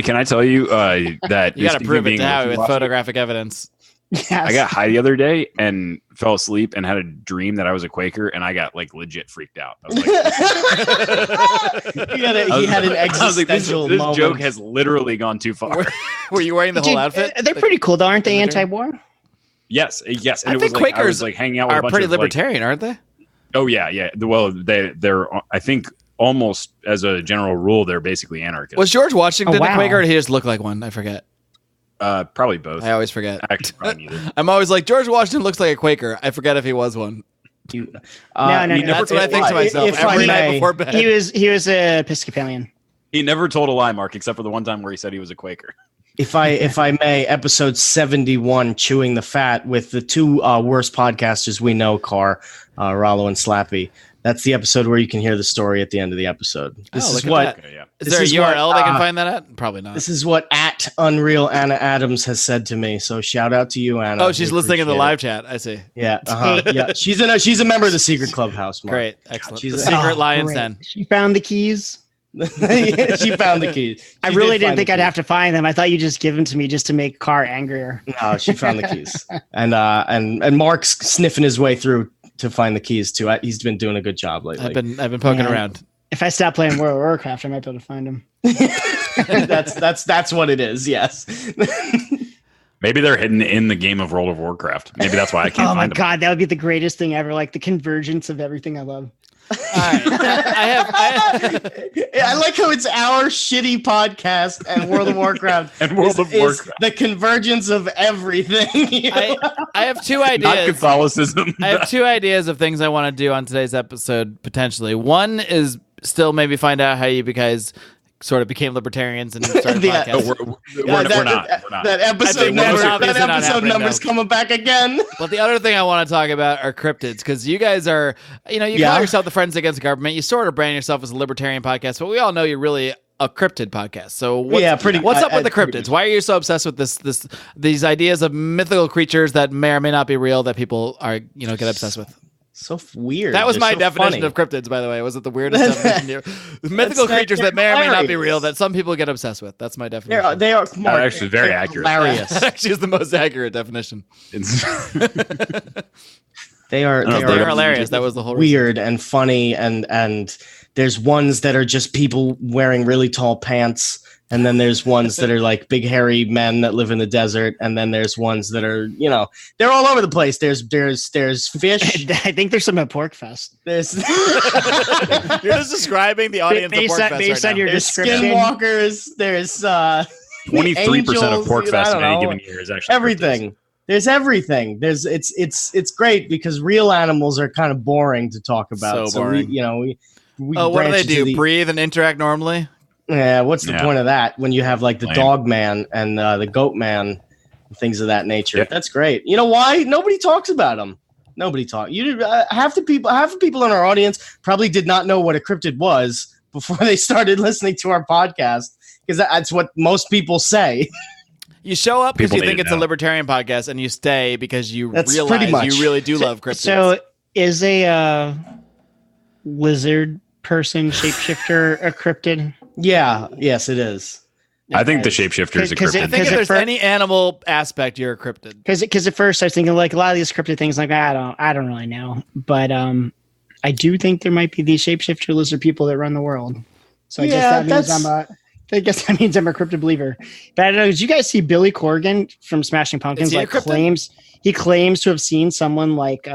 Can I tell you that you got to prove it to Howie with photographic evidence? Yes. I got high the other day and fell asleep and had a dream that I was a Quaker, and I got legit freaked out. I was like, he had an existential this moment. joke has literally gone too far. Were you wearing the whole outfit? They're pretty cool, though, aren't they? Anti-war. Yes. And I think Quakers hanging out with are pretty libertarian, aren't they? Oh yeah. Well, they're I think almost as a general rule they're basically anarchists. Was George Washington a Quaker, or did he just look like one? I forget. Probably both. I always forget. I'm always like, George Washington looks like a Quaker. I forget if he was one. No. That's what I think to myself every night before bed. He was a Episcopalian. He never told a lie, Mark, except for the one time where he said he was a Quaker. If I may, episode 71, Chewing the Fat, with the two worst podcasters we know, Carr, Rollo and Slappy. That's the episode where you can hear the story at the end of the episode. Is there a URL they can find that at? Probably not. This is what @Unreal Anna Adams has said to me. So shout out to you, Anna. Oh, she's listening in the live chat. I see. Yeah. Yeah. She's a member of the Secret Clubhouse. Mark. Great. Excellent. She's the Secret Lions Den. She found the keys. She found the keys. I really didn't think I'd have to find them. I thought you just give them to me just to make Carr angrier. No, she found the keys. And Mark's sniffing his way through to find the keys too. He's been doing a good job lately. I've been poking around. If I stop playing World of Warcraft, I might be able to find them. that's what it is. Yes. Maybe they're hidden in the game of World of Warcraft. Maybe that's why I can't find them. Oh my god, that would be the greatest thing ever! Like the convergence of everything I love. All right. I like how it's our shitty podcast and World of Warcraft is the convergence of everything. I have two ideas. Not Catholicism. I have two ideas of things I want to do on today's episode, potentially. One is still maybe find out how you guys sort of became libertarians and started podcasts. We're not. That episode number's coming back again. But the other thing I want to talk about are cryptids, because you guys are, you call yourself the Friends Against Government. You sort of brand yourself as a libertarian podcast, but we all know you're really a cryptid podcast. So what's up with the cryptids? Why are you so obsessed with these ideas of mythical creatures that may or may not be real that people are get obsessed with? So weird. That was my definition of cryptids, by the way. Was it the weirdest definition here? Mythical creatures that may or may not be real that some people get obsessed with. That's my definition. They are actually very accurate. Hilarious. That actually is the most accurate definition. They are hilarious. That was the whole weird and funny, and there's ones that are just people wearing really tall pants, and then there's ones that are like big hairy men that live in the desert, and then there's ones that are they're all over the place. There's fish. I think there's some at Pork Fest. There's You're just describing the audience of Pork Fest based right on now. your there's description. Skinwalkers. There's 23% of Pork Fest in any given year is actually everything. cryptids. There's everything. It's great because real animals are kind of boring to talk about. So boring. We what do they branch do? into Breathe and interact normally? Yeah, what's the point of that when you have like the dog man and the goat man and things of that nature? Yeah. That's great. You know why? Nobody talks about them. Nobody talks. Half the people in our audience probably did not know what a cryptid was before they started listening to our podcast, because that's what most people say. You show up because People you think need it's to a know. libertarian podcast, and you stay because you That's pretty realize much. you really do love cryptids. So is a lizard person shapeshifter a cryptid? Yeah. Yes, it is. I think the shapeshifter is a 'Cause I cryptid. think if at there's first- any animal aspect, you're a cryptid. Because at first I was thinking like a lot of these cryptid things, like I don't really know, but I do think there might be these shapeshifter lizard people that run the world. So I guess that means I'm a cryptid believer. But I don't know. Did you guys see Billy Corgan from Smashing Pumpkins? Is he a cryptid? He claims to have seen someone like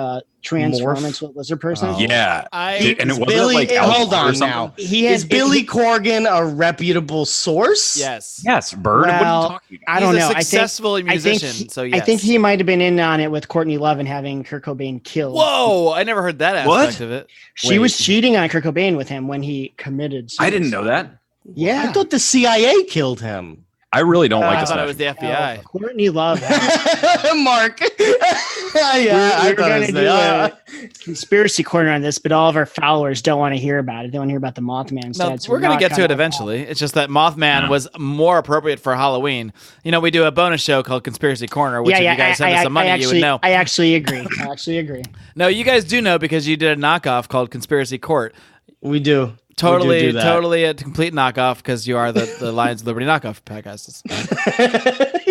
transform Morph? into a lizard person. Yeah. And it wasn't Billy, like hold Al Gore or on something? now. He Is has Billy Corgan a reputable source? Yes. Yes, Bird. What are Well, you talking about? I don't He's know. a successful musician, so yes. I think he might have been in on it with Courtney Love and having Kurt Cobain killed. Whoa! I never heard that aspect What? of it. She was cheating on Kurt Cobain with him when he committed suicide. I didn't know that. Yeah. I thought the CIA killed him. I really don't like I this. thought it was the FBI. Courtney Love. Mark. We're going to do a conspiracy corner on this, but all of our followers don't want to hear about it. They want to hear about the Mothman instead. No, so we're going to not get to gonna- it eventually. It's just that Mothman was more appropriate for Halloween. We do a bonus show called Conspiracy Corner, which if you guys send us some money, you would know. I actually agree. No, you guys do know because you did a knockoff called Conspiracy Court. We do. Totally, do that. totally a complete knockoff because you are the Lions of Liberty knockoff podcast.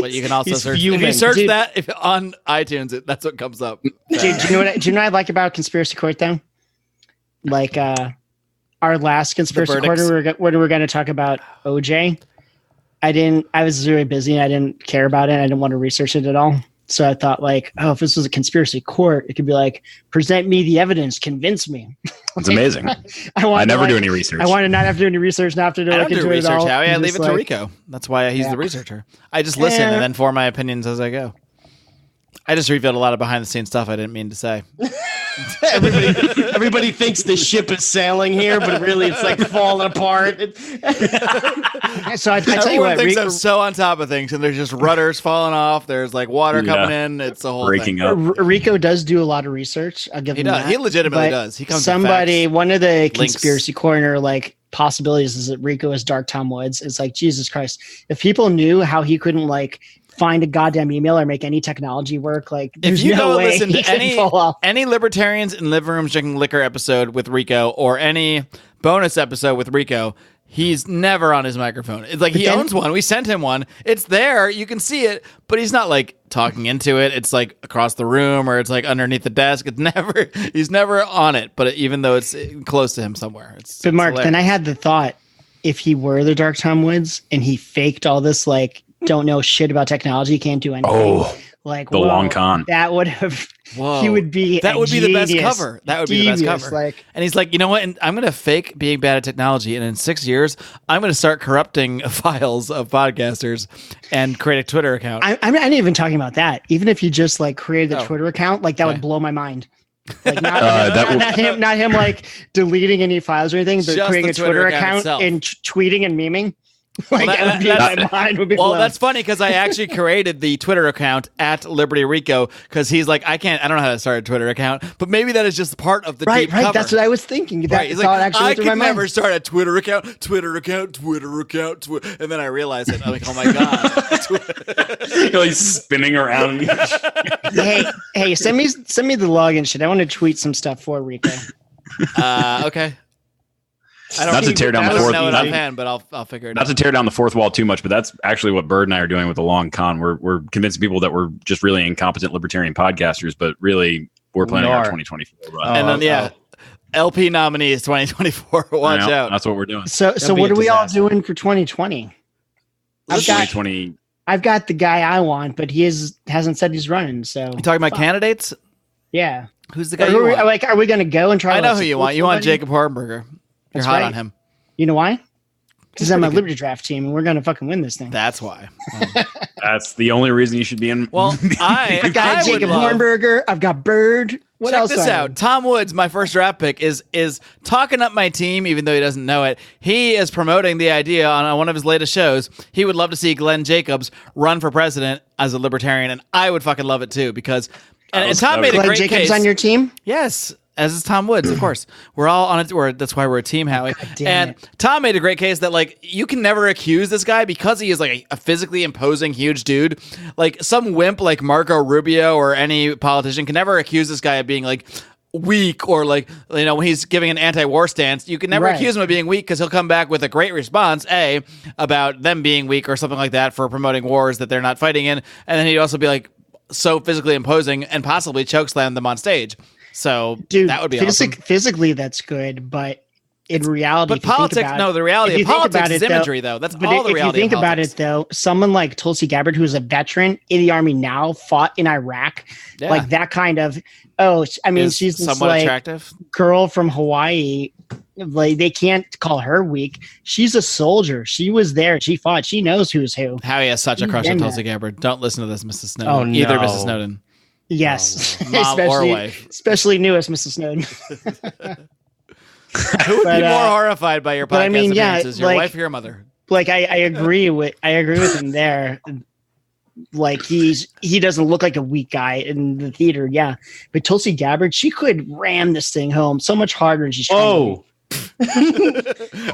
But you can also He's search. fuming. If you search Dude. that on iTunes, that's what comes up. Do you know what I like about Conspiracy Court though? Like our last Conspiracy Corner, we're going to talk about OJ. I was really busy and I didn't care about it. I didn't want to research it at all. So I thought like, if this was a conspiracy court, it could be like, present me the evidence, convince me. It's amazing. I never do any research. I want to not have to do any research, not have to I look don't do into research, it all. Howie. I I'm leave it just to like, Rico. That's why he's the researcher. I just listen and then form my opinions as I go. I just revealed a lot of behind the scenes stuff I didn't mean to say. Everybody thinks the ship is sailing here, but really it's like falling apart. So I tell you Everyone what, thinks I'm so on top of things, and there's just rudders falling off. There's like water coming in. It's a whole breaking thing. up. Rico does do a lot of research. I'll give He him does. that. He legitimately But does. He comes. Somebody, one of the links. conspiracy corner like possibilities is that Rico is Dark Tom Woods. It's like Jesus Christ. If people knew how he couldn't like find a goddamn email or make any technology work, like there's If you no go way listen he to can pull off. any Libertarians in living rooms drinking liquor episode with Rico or any bonus episode with Rico, he's never on his microphone. It's like he owns one. We sent him one. It's there. You can see it, but he's not like talking into it. It's like across the room or it's like underneath the desk. He's never on it, but even though it's close to him somewhere. But Mark, then I had the thought, if he were the Dark Tom Woods and he faked all this, like, don't know shit about technology, can't do anything. Oh, like the long con. That would have. Whoa. He would be. That would be the best cover. That would be the best cover. Like, and he's like, you know what? And I'm going to fake being bad at technology, and in 6 years, I'm going to start corrupting files of podcasters and create a Twitter account. I'm not even talking about that. Even if you just like created a Twitter account, like that would blow my mind. Like not him like deleting any files or anything, but Just creating the a Twitter account itself. and tweeting and memeing. Mine would be blown. That's funny because I actually created the Twitter account at Liberty Rico because he's like, I don't know how to start a Twitter account, but maybe that is just part of the deep cover. That's what I was thinking. He's like, I could never start a Twitter account, and then I realized it. I'm like, oh my god, he's spinning around. hey, send me the login shit. I want to tweet some stuff for Rico. Okay. Not to tear down the fourth. But I'll figure it out. Not to tear down the fourth wall too much, but that's actually what Bird and I are doing with the long con. We're convincing people that we're just really incompetent libertarian podcasters, but really we're planning our 2024 run. And then LP nominees 2024. Watch out. That's what we're doing. So what are we all doing for 2020? I've got the guy I want, but he hasn't said he's running. So you talking about candidates? Yeah. Who's the guy you want? Like, are we going to go and try? I know who you want. You want Jacob Hornberger. You're hot on him. You know why? Because I'm a Liberty Draft team, and we're going to fucking win this thing. That's why. That's the only reason you should be in. Well, I've got Jacob Hornberger. I've got Bird. What else? Check this out. Tom Woods, my first draft pick, is talking up my team, even though he doesn't know it. He is promoting the idea on one of his latest shows. He would love to see Glenn Jacobs run for president as a libertarian, and I would fucking love it too because. And Tom made a great case. Glenn Jacobs on your team? Yes. As is Tom Woods, of course. We're all on it. That's why we're a team, Howie. And Tom made a great case that, like, you can never accuse this guy because he is, like, a physically imposing, huge dude. Like, some wimp like Marco Rubio or any politician can never accuse this guy of being, like, weak or, like, you know, when he's giving an anti-war stance. You can never accuse him of being weak because he'll come back with a great response, about them being weak or something like that for promoting wars that they're not fighting in. And then he'd also be, like, so physically imposing and possibly chokeslam them on stage. So dude, that would be awesome. Physically, that's good, but in reality, but politics, the reality of politics is imagery, though. That's all the reality. If you think about it, though, someone like Tulsi Gabbard, who's a veteran in the army now, fought in Iraq, like that kind of. She's this like attractive girl from Hawaii. Like they can't call her weak. She's a soldier. She was there. She fought. She knows who's who. Howie has such a crush on Tulsi Gabbard. Don't listen to this, Mrs. Snowden. Oh, no. Either Mrs. Snowden. Yes, mom or wife, especially newest Mrs. Snowden. Who would be more horrified by your podcast appearances, your wife or your mother? Like I agree with him there. Like he doesn't look like a weak guy in the theater, but Tulsi Gabbard, she could ram this thing home so much harder than she's trying to.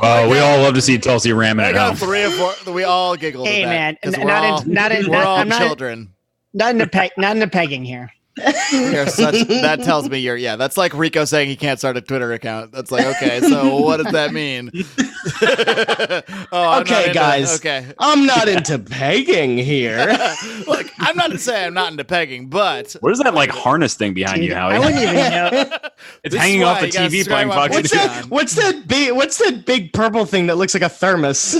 Well, we all love to see Tulsi ramming it home. 3 or 4. We all giggled. Hey, at that, man, we're all children. Not in the pegging here. That tells me that's like Rico saying he can't start a Twitter account. That's like, okay, so what does that mean? Guys. Okay. I'm not into pegging here. Look, I'm not to say I'm not into pegging, but what is that like harness thing behind you, Howie? I wouldn't even know. It's hanging off the TV playing Fox. What's that big purple thing that looks like a thermos?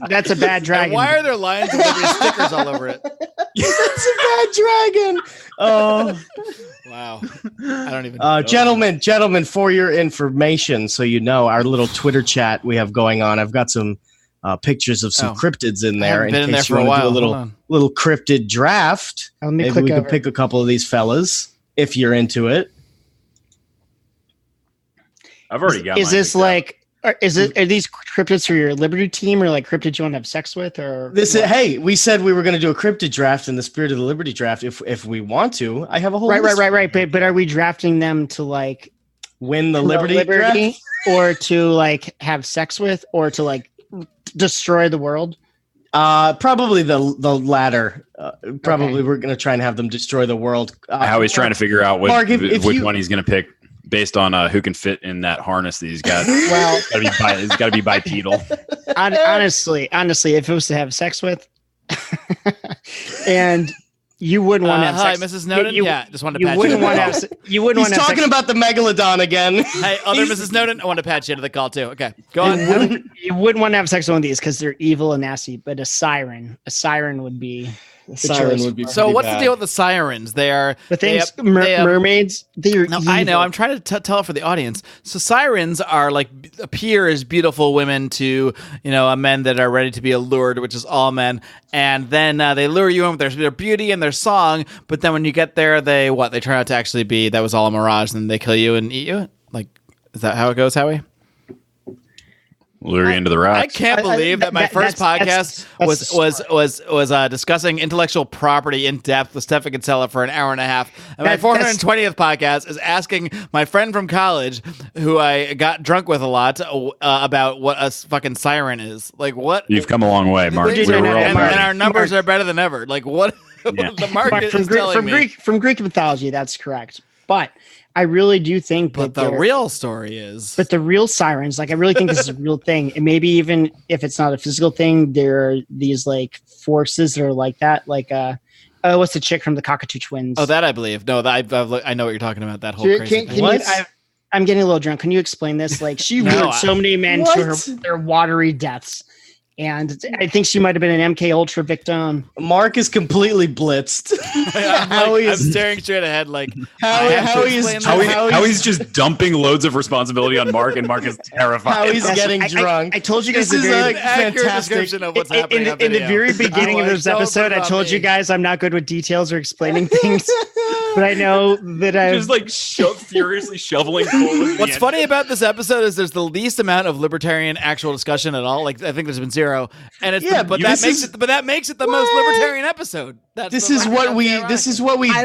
That's a bad dragon. And why are there Lions of Liberty stickers all over it? That's a bad dragon. Oh, wow! I don't even know. Gentlemen, for your information, so you know our little Twitter chat we have going on. I've got some pictures of some cryptids in there in case you want to do a little cryptid draft. Maybe we can pick a couple of these fellas if you're into it. I've already got. Is this like? Are these cryptids for your Liberty team or like cryptids you want to have sex with or hey, we said we were going to do a cryptid draft in the spirit of the Liberty draft. If we want to, I have a whole right. But are we drafting them to like win the Liberty draft? Or to like have sex with or to like destroy the world? Probably the latter. Probably we're going to try and have them destroy the world. Howie's trying to figure out Marc, which one he's going to pick. Based on who can fit in that harness that he's got. Well, it's got to be bipedal. Honestly, if it was to have sex with, and you wouldn't want to have hi, sex. Mrs. Snowden. Just wanted to patch you. Wouldn't want to have. You wouldn't want to. He's talking about the megalodon again. Hey, other Mrs. Snowden. I want to patch you into the call too. Okay, go on. You wouldn't want to have sex with one of these because they're evil and nasty. But a siren would be. So what's the deal with the sirens? They are the things mermaids. They're no, I know. I'm trying to tell it for the audience. So sirens are like appear as beautiful women to men that are ready to be allured, which is all men, and then they lure you in with their beauty and their song. But then when you get there, they turn out to actually be that was all a mirage, and they kill you and eat you. Like, is that how it goes, Howie? Lure you into the rocks. I can't believe that my first podcast was discussing intellectual property in depth with Stefan Kinsella for an hour and a half. And my 420th podcast is asking my friend from college, who I got drunk with a lot, about what a fucking siren is. Like, what? You've come a long way, Mark. And our numbers are better than ever. Like, what? Yeah. The market is telling me. From Greek mythology, that's correct. But I really do think that the real story is. But the real sirens, like, I really think this is a real thing. And maybe even if it's not a physical thing, there are these, like, forces that are like that. Like, what's the chick from the Cockatoo Twins? Oh, that I believe. No, I know what you're talking about. That whole crazy thing. I'm getting a little drunk. Can you explain this? Like, she lured so many men to their watery deaths. And I think she might have been an MK Ultra victim. Mark is completely blitzed. I'm staring straight ahead, like Howie's just dumping loads of responsibility on Mark, and Mark is terrified. Howie's getting drunk. I told you guys this is a accurate description of what's happening in the very beginning of this episode. I told you guys I'm not good with details or explaining things, but I know that I just like furiously shoveling. What's funny about this episode is there's the least amount of libertarian actual discussion at all. Like, I think there's been zero. And it's but that makes it the most libertarian episode. This is what we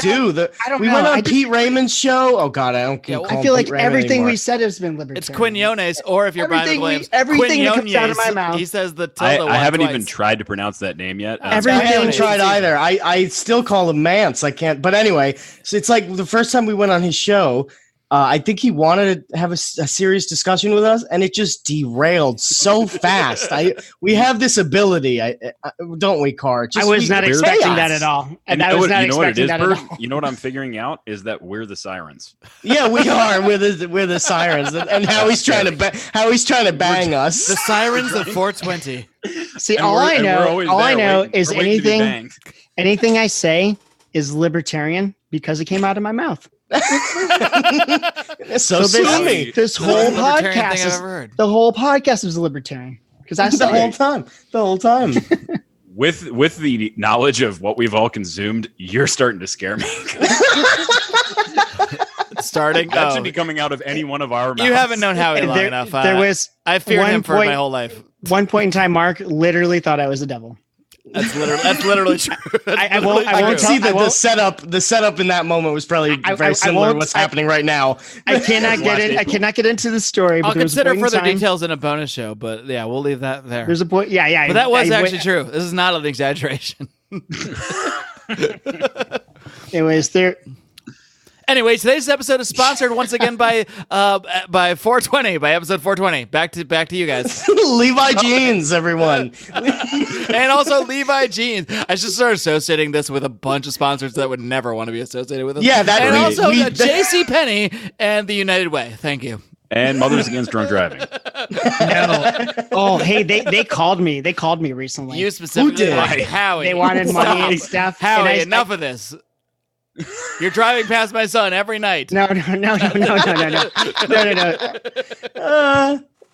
do. We went on Pete Raymond's show. Oh God, I don't. I feel like everything we said has been libertarian. It's Quinones, or if you're Brian Williams, everything that comes out of my mouth. He says the tilde. I haven't even tried to pronounce that name yet. I haven't tried either. I still call him Mance. I can't. But anyway, so it's like the first time we went on his show. I think he wanted to have a serious discussion with us, and it just derailed so fast. We have this ability, don't we, Car? I was not expecting that at all. And I was not expecting that at all. You know what I'm figuring out is that we're the sirens. Yeah, we are. We're the sirens, and Howie's trying to bang us. The sirens of 420. See, all I know is anything I say is libertarian because it came out of my mouth. This whole podcast is libertarian because I the whole time. With the knowledge of what we've all consumed, you're starting to scare me. That should be coming out of any one of our mouths. You haven't known Howie long enough. I feared him for my whole life. One point in time, Mark literally thought I was the devil. That's literally true. I can see that the setup in that moment was probably very similar to what's happening right now. I cannot get into the story. I'll consider further details in a bonus show, but yeah, we'll leave that there. There's a point. Yeah. But that was actually true. This is not an exaggeration. Anyways, Anyway, today's episode is sponsored once again by 420, by episode 420. Back to you guys. Levi Jeans, everyone. And also Levi Jeans. I should start associating this with a bunch of sponsors that would never want to be associated with us. Yeah, also JCPenney and the United Way. Thank you. And Mothers Against Drunk Driving. No. Oh, hey, they called me. They called me recently. You specifically, Howie. They wanted money and stuff. Howie, enough of this. You're driving past my son every night. No.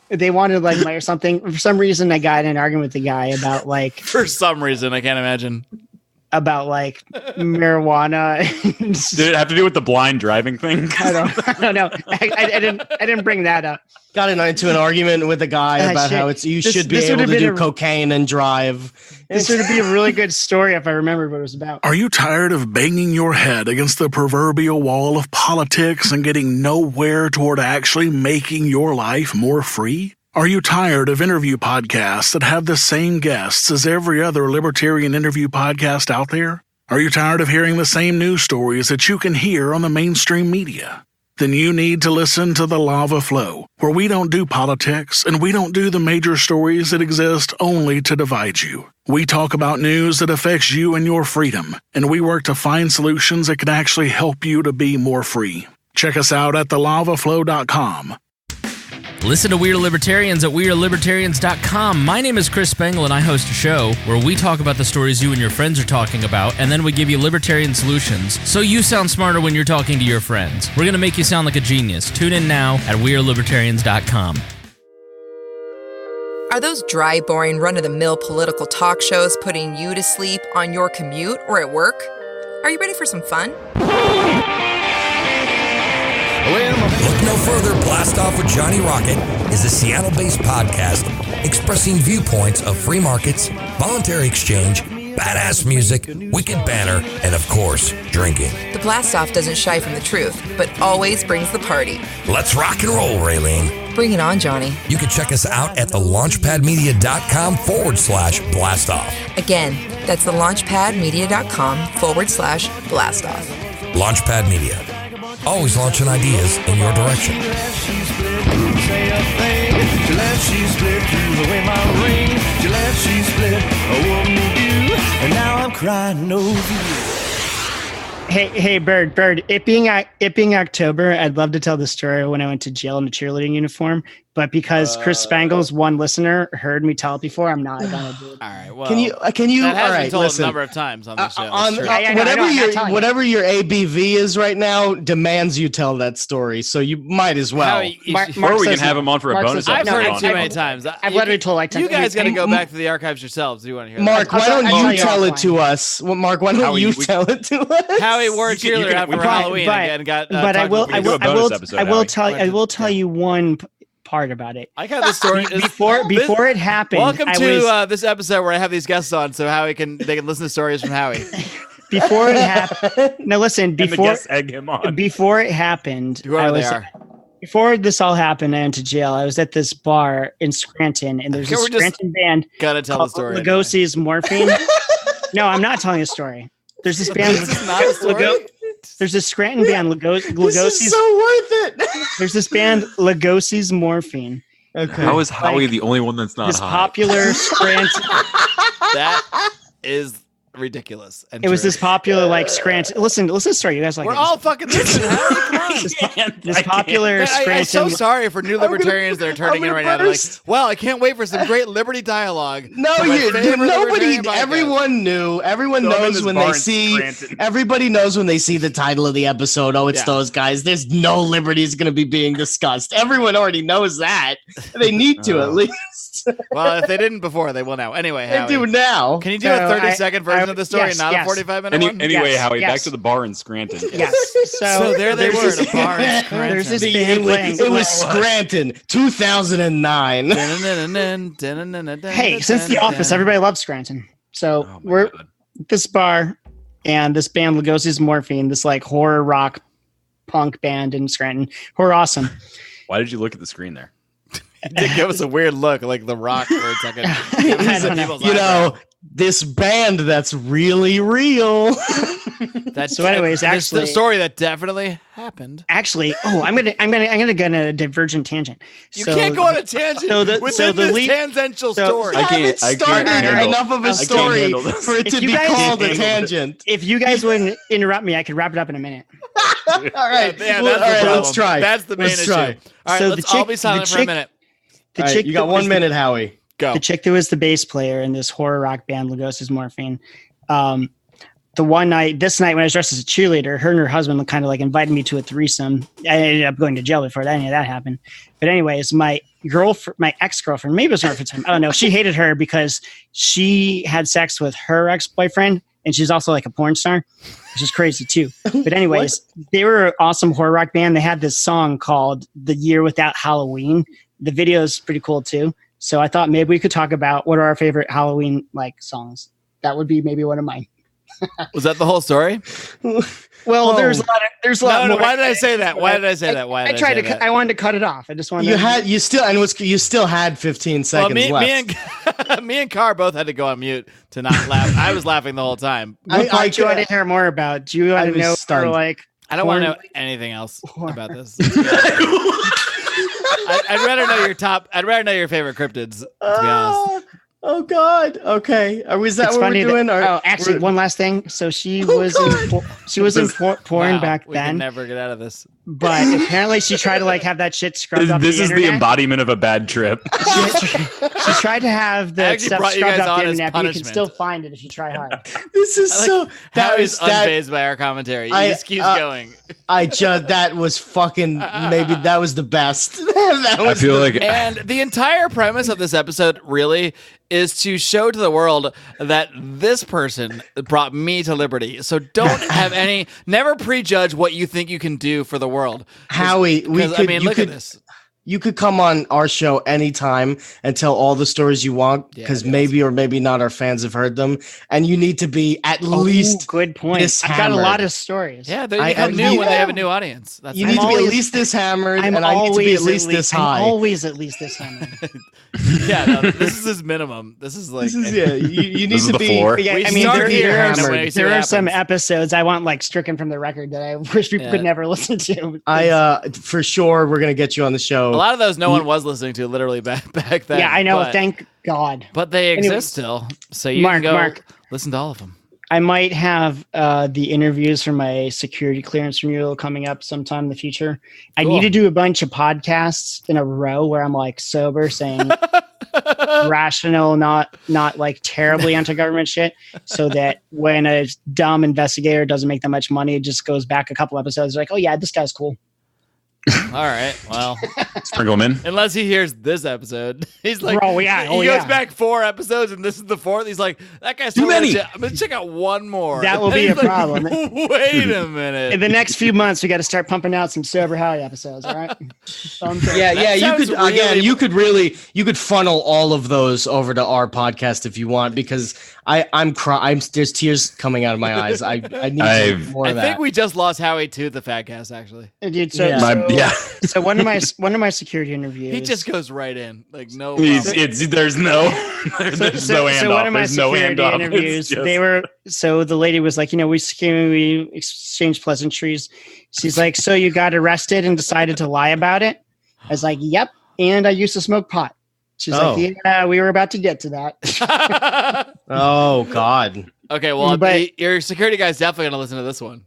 They wanted like money or something. For some reason, I got in an argument with the guy about like. For some reason, I can't imagine. About like marijuana. Did it have to do with the blind driving thing? I don't know. I didn't bring that up. Got into an argument with a guy about how you should be able to do cocaine and drive. This would be a really good story if I remembered what it was about. Are you tired of banging your head against the proverbial wall of politics and getting nowhere toward actually making your life more free? Are you tired of interview podcasts that have the same guests as every other libertarian interview podcast out there? Are you tired of hearing the same news stories that you can hear on the mainstream media? Then you need to listen to The Lava Flow, where we don't do politics and we don't do the major stories that exist only to divide you. We talk about news that affects you and your freedom, and we work to find solutions that can actually help you to be more free. Check us out at thelavaflow.com. Listen to We Are Libertarians at wearelibertarians.com. My name is Chris Spangle, and I host a show where we talk about the stories you and your friends are talking about, and then we give you libertarian solutions so you sound smarter when you're talking to your friends. We're going to make you sound like a genius. Tune in now at wearelibertarians.com. Are those dry, boring, run-of-the-mill political talk shows putting you to sleep on your commute or at work? Are you ready for some fun? Look no Further, Blast Off with Johnny Rocket is a Seattle-based podcast expressing viewpoints of free markets, voluntary exchange, badass music, wicked banner, and of course, drinking. The Blast Off doesn't shy from the truth, but always brings the party. Let's rock and roll, Raylene. Bring it on, Johnny. You can check us out at thelaunchpadmedia.com/blastoff. Again, that's thelaunchpadmedia.com/blastoff. Launchpad Media. Always launching ideas in your direction. Hey, Bird. It being October, I'd love to tell the story when I went to jail in a cheerleading uniform, but because Chris Spangle's one listener heard me tell it before, I'm not gonna do it. All right. Well, Can you? that has been told a number of times on the show. Whatever your ABV is right now demands you tell that story, so you might as well. Or we can have him on for a bonus I've episode. heard it too many times. I've literally told like 10 you guys got to go back to the archives yourselves. Do you want to hear? Mark, why don't you tell it to us? Well, Mark, why don't you tell it to us? Howie wore a cheerleader out for Halloween and got. But I will tell you one part about it. I got the story before it happened. Welcome to this episode where I have these gusts on, so they can listen to stories from Howie. Before it happened, no, listen. Before egg him on. Before it happened, Before this all happened, I went to jail. I was at this bar in Scranton, and there's this Scranton band. Gotta tell the story. Lugosi's Morphine. No, I'm not telling a story. There's this band. This is not a story. There's this Scranton band, Lugosi's. This is so worth it. There's this band, Lugosi's Morphine. Okay. How is Howie the only one that's not this high? popular Scranton? That is ridiculous. And it was this popular Scranton. Listen to the story. You guys like we're it. all fucking listening. This popular Scranton. I'm so sorry for new libertarians that are turning in right now. They're like, well, I can't wait for some great liberty dialogue. Everyone knew. Everyone knows when they see. Everybody knows when they see the title of the episode. Oh, it's those guys. There's no liberties going to be being discussed. Everyone already knows that. They need to at least. Well, if they didn't before, they will now. Anyway, Howie, they do now. Can you do a 30-second version of the story, not a 45-minute one? Anyway, Howie, back to the bar in Scranton. Yes. So there they were at a bar in Scranton. There's this band playing. It was Scranton, 2009. Hey, since The Office, everybody loves Scranton. So we're at this bar, and this band, Lugosi's Morphine, this horror rock punk band in Scranton, who are awesome. Why did you look at the screen there? It did give us a weird look, like The Rock for a second. This band that's really real. So, anyways, actually, the story that definitely happened. Actually, I'm gonna go on a divergent tangent. You can't go on a tangent within this tangential story. I can't started enough of a story for it to be called a tangent. If you guys wouldn't interrupt me, I could wrap it up in a minute. All right, let's try. That's the main issue. All right, let's all be silent for a minute. You got 1 minute, Howie. Go. The chick that was the bass player in this horror rock band, Lugosi's Morphine. This night when I was dressed as a cheerleader, her and her husband kind of invited me to a threesome. I ended up going to jail before any of that happened. But anyways, my ex-girlfriend, maybe it was her for time, I don't know. She hated her because she had sex with her ex-boyfriend, and she's also a porn star, which is crazy too. But anyways, they were an awesome horror rock band. They had this song called "The Year Without Halloween." The video is pretty cool too. So I thought maybe we could talk about what are our favorite Halloween songs. That would be maybe one of mine. Was that the whole story? Well, there's a lot more. Why did I say that? Why did I say that? I wanted to cut it off. I just wanted. You still had 15 seconds left. Me and Carr both had to go on mute to not laugh. I was laughing the whole time. I want to hear more about. Do you want to know? I don't want to know anything else about this. I'd rather know your I'd rather know your favorite cryptids. To be honest. Oh God. Okay. Is that what we're doing? Actually, one last thing. So she was in porn back then. We can never get out of this. But apparently, she tried to have that shit scrubbed up. This is the embodiment of a bad trip. She tried to have the stuff scrubbed up the internet, but you can still find it if you try hard. This is that is unfazed by our commentary. He just keeps going. That was fucking maybe that was the best. I feel like, and the entire premise of this episode really is to show to the world that this person brought me to liberty. So don't have never prejudge what you think you can do for the world. Howie, look at this. You could come on our show anytime and tell all the stories you want, because maybe or maybe not our fans have heard them, and you need to be at least good point. I've got a lot of stories. Yeah, they become new when they have a new audience. You need to be at least this hammered, and I need to be at least this high. I'm always at least this hammered. Yeah, no, this is his minimum. This is like you need to be. Floor. Yeah, I mean, there are some episodes I want like stricken from the record that I wish people could never listen to. For sure, we're gonna get you on the show. A lot of those no one was listening to literally back then. Yeah, I know. Thank God. But they exist still. So you can go listen to all of them. I might have the interviews for my security clearance renewal coming up sometime in the future. I need to do a bunch of podcasts in a row where I'm like sober saying rational, not like terribly anti-government shit, so that when a dumb investigator doesn't make that much money, it just goes back a couple episodes like, oh yeah, this guy's cool. All right, well, sprinkle him in. Unless he hears this episode, he's like, he goes back 4 episodes, and this is the 4th. He's like, that guy's too many. I'm gonna check out one more. That will be a problem. Wait a minute. In the next few months, we got to start pumping out some sober Howie episodes. All right. You could funnel all of those over to our podcast if you want, because I'm crying. There's tears coming out of my eyes. I need more of that. I think we just lost Howie to the Fatcast, actually. Dude, so one of my security interviews, he just goes right in, like no. There's no handoff. So one of my security interviews, the lady was like, we exchanged pleasantries. She's like, so you got arrested and decided to lie about it? I was like, yep, and I used to smoke pot. She's like, yeah, we were about to get to that. Oh God. Okay, well, your security guy's definitely gonna listen to this one.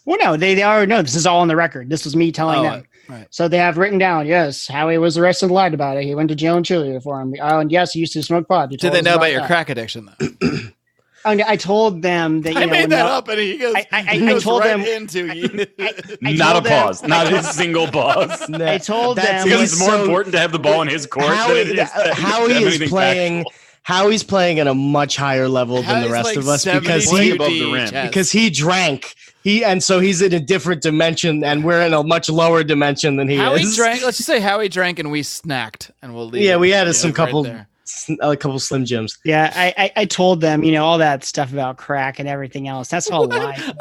Well, no, they already know. This is all on the record. This was me telling them. Right. So they have written down, yes, Howie was arrested and lied about it. He went to jail in Chile for him. And yes, he used to smoke pot. Did they know about your crack addiction, though? I told them that, I made that up, and he goes, I told them. Not a pause. Not a single pause. I told them. Because it's more important to have the ball in his court than it is Howie is playing. Howie's playing at a much higher level than the rest of us because he drank. So he's in a different dimension, and we're in a much lower dimension than he is. Drank. Let's just say Howie drank, and we snacked, and we'll leave. Yeah, we had a couple Slim Jims. Yeah, I told them, all that stuff about crack and everything else. That's all lies.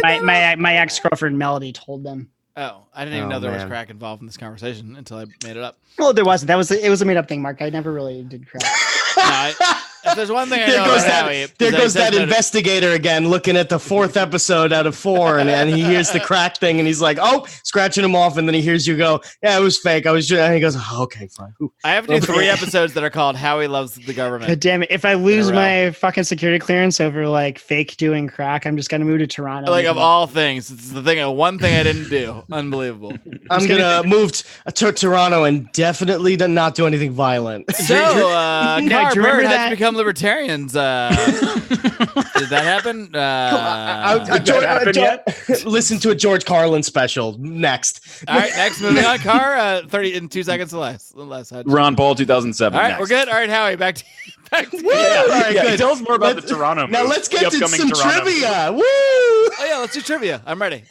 My ex-girlfriend Melody told them. Oh, I didn't even know there was crack involved in this conversation until I made it up. Well, there wasn't. It was a made up thing, Mark. I never really did crack. If there's one thing I know about Howie, there goes that investigator again, looking at the 4th episode out of 4, and he hears the crack thing, and he's like, "Oh," scratching him off, and then he hears you go, "Yeah, it was fake. I was just," and he goes, "Oh, okay, fine." Ooh. I have to do 3 episodes that are called "Howie Loves the Government." God damn it! If I lose my fucking security clearance over like fake doing crack, I'm just gonna move to Toronto. Like of all things, it's the one thing I didn't do. Unbelievable. I'm gonna move to Toronto and definitely not do anything violent. So, Car Bird has become libertarians. Did that happen? Listen to a George Carlin special next. All right, next, moving on. Car, 2 seconds less. Ron Paul, 2007. All right, we're good. All right, Howie, back to you. All right, good. Tell us more about the Toronto. Now let's get to some trivia. Woo! Oh yeah, let's do trivia. I'm ready.